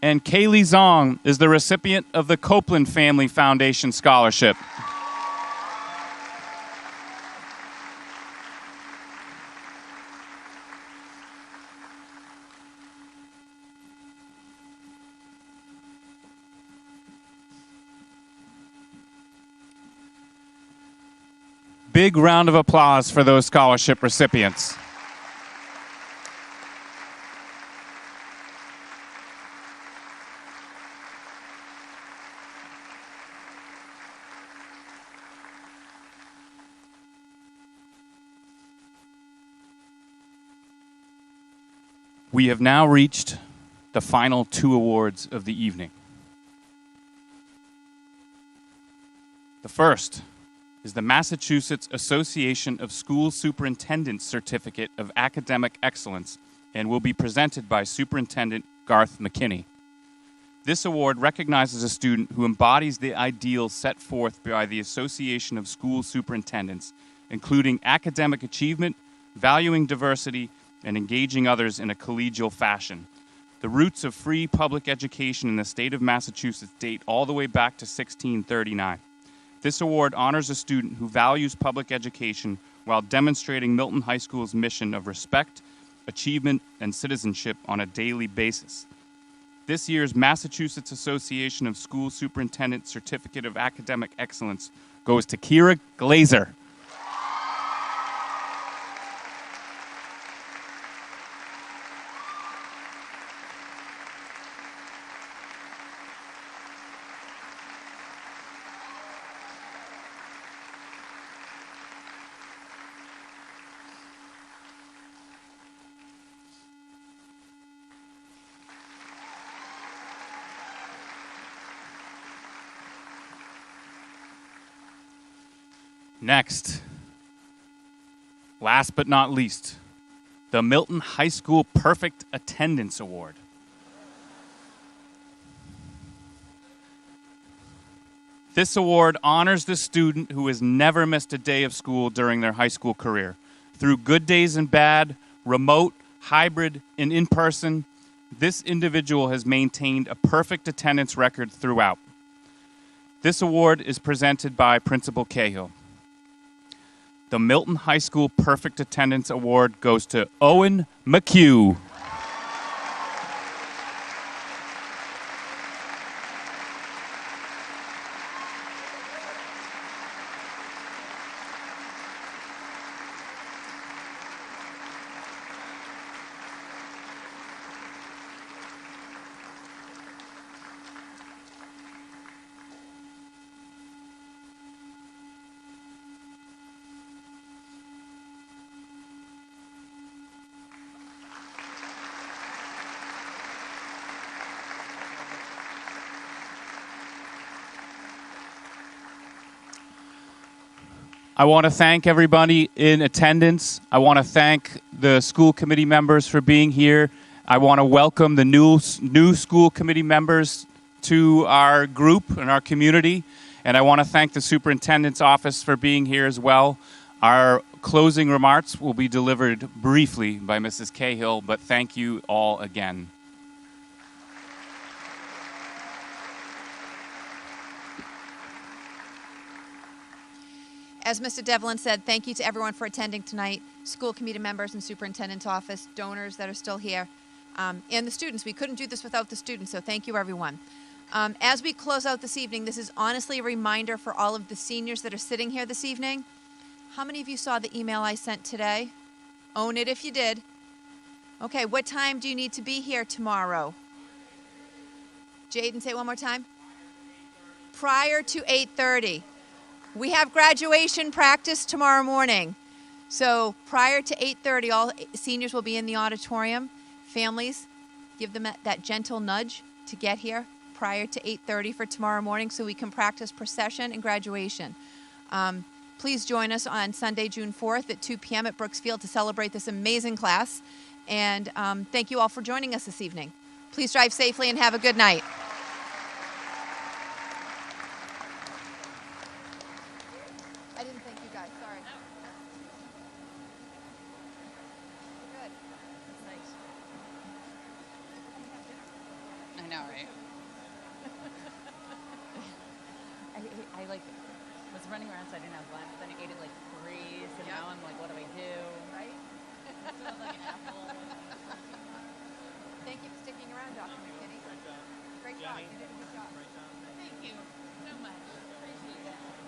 And Kaylee Zong is the recipient of the Copeland Family Foundation Scholarship. Big round of applause for those scholarship recipients. We have now reached the final two awards of the evening. The first is the Massachusetts Association of School Superintendents Certificate of Academic Excellence and will be presented by Superintendent Garth McKinney. This award recognizes a student who embodies the ideals set forth by the Association of School Superintendents, including academic achievement, valuing diversity, and engaging others in a collegial fashion. The roots of free public education in the state of Massachusetts date all the way back to 1639. This award honors a student who values public education while demonstrating Milton High School's mission of respect, achievement, and citizenship on a daily basis. This year's Massachusetts Association of School Superintendents Certificate of Academic Excellence goes to Kira Glazer. Next, last but not least, the Milton High School Perfect Attendance Award. This award honors the student who has never missed a day of school during their high school career. Through good days and bad, remote, hybrid, and in-person, this individual has maintained a perfect attendance record throughout. This award is presented by Principal Cahill. The Milton High School Perfect Attendance Award goes to Owen McHugh. I want to thank everybody in attendance. I want to thank the school committee members for being here. I want to welcome the new school committee members to our group and our community. And I want to thank the superintendent's office for being here as well. Our closing remarks will be delivered briefly by Mrs. Cahill, but thank you all again. As Mr. Devlin said, thank you to everyone for attending tonight, school committee members and superintendent's office, donors that are still here, and the students. We couldn't do this without the students, so thank you, everyone. As we close out this evening, this is honestly a reminder for all of the seniors that are sitting here this evening. How many of you saw the email I sent today? Own it if you did. Okay, what time do you need to be here tomorrow? Jaden, say it one more time. Prior to 8:30. We have graduation practice tomorrow morning. So prior to 8:30, all seniors will be in the auditorium. Families, give them that gentle nudge to get here prior to 8:30 for tomorrow morning so we can practice procession and graduation. Please join us on Sunday, June 4th at 2 p.m. at Brooksfield to celebrate this amazing class. And thank you all for joining us this evening. Please drive safely and have a good night. I didn't thank you guys, sorry. Good. That's nice. I know, right? I like was running around so I didn't have lunch, then I ate it like 3, so now I'm like, what do I do? Right? Feels like an apple. Thank you for sticking around, Dr. McKinney. Great job. You did a good job. Thank you so much. Appreciate it.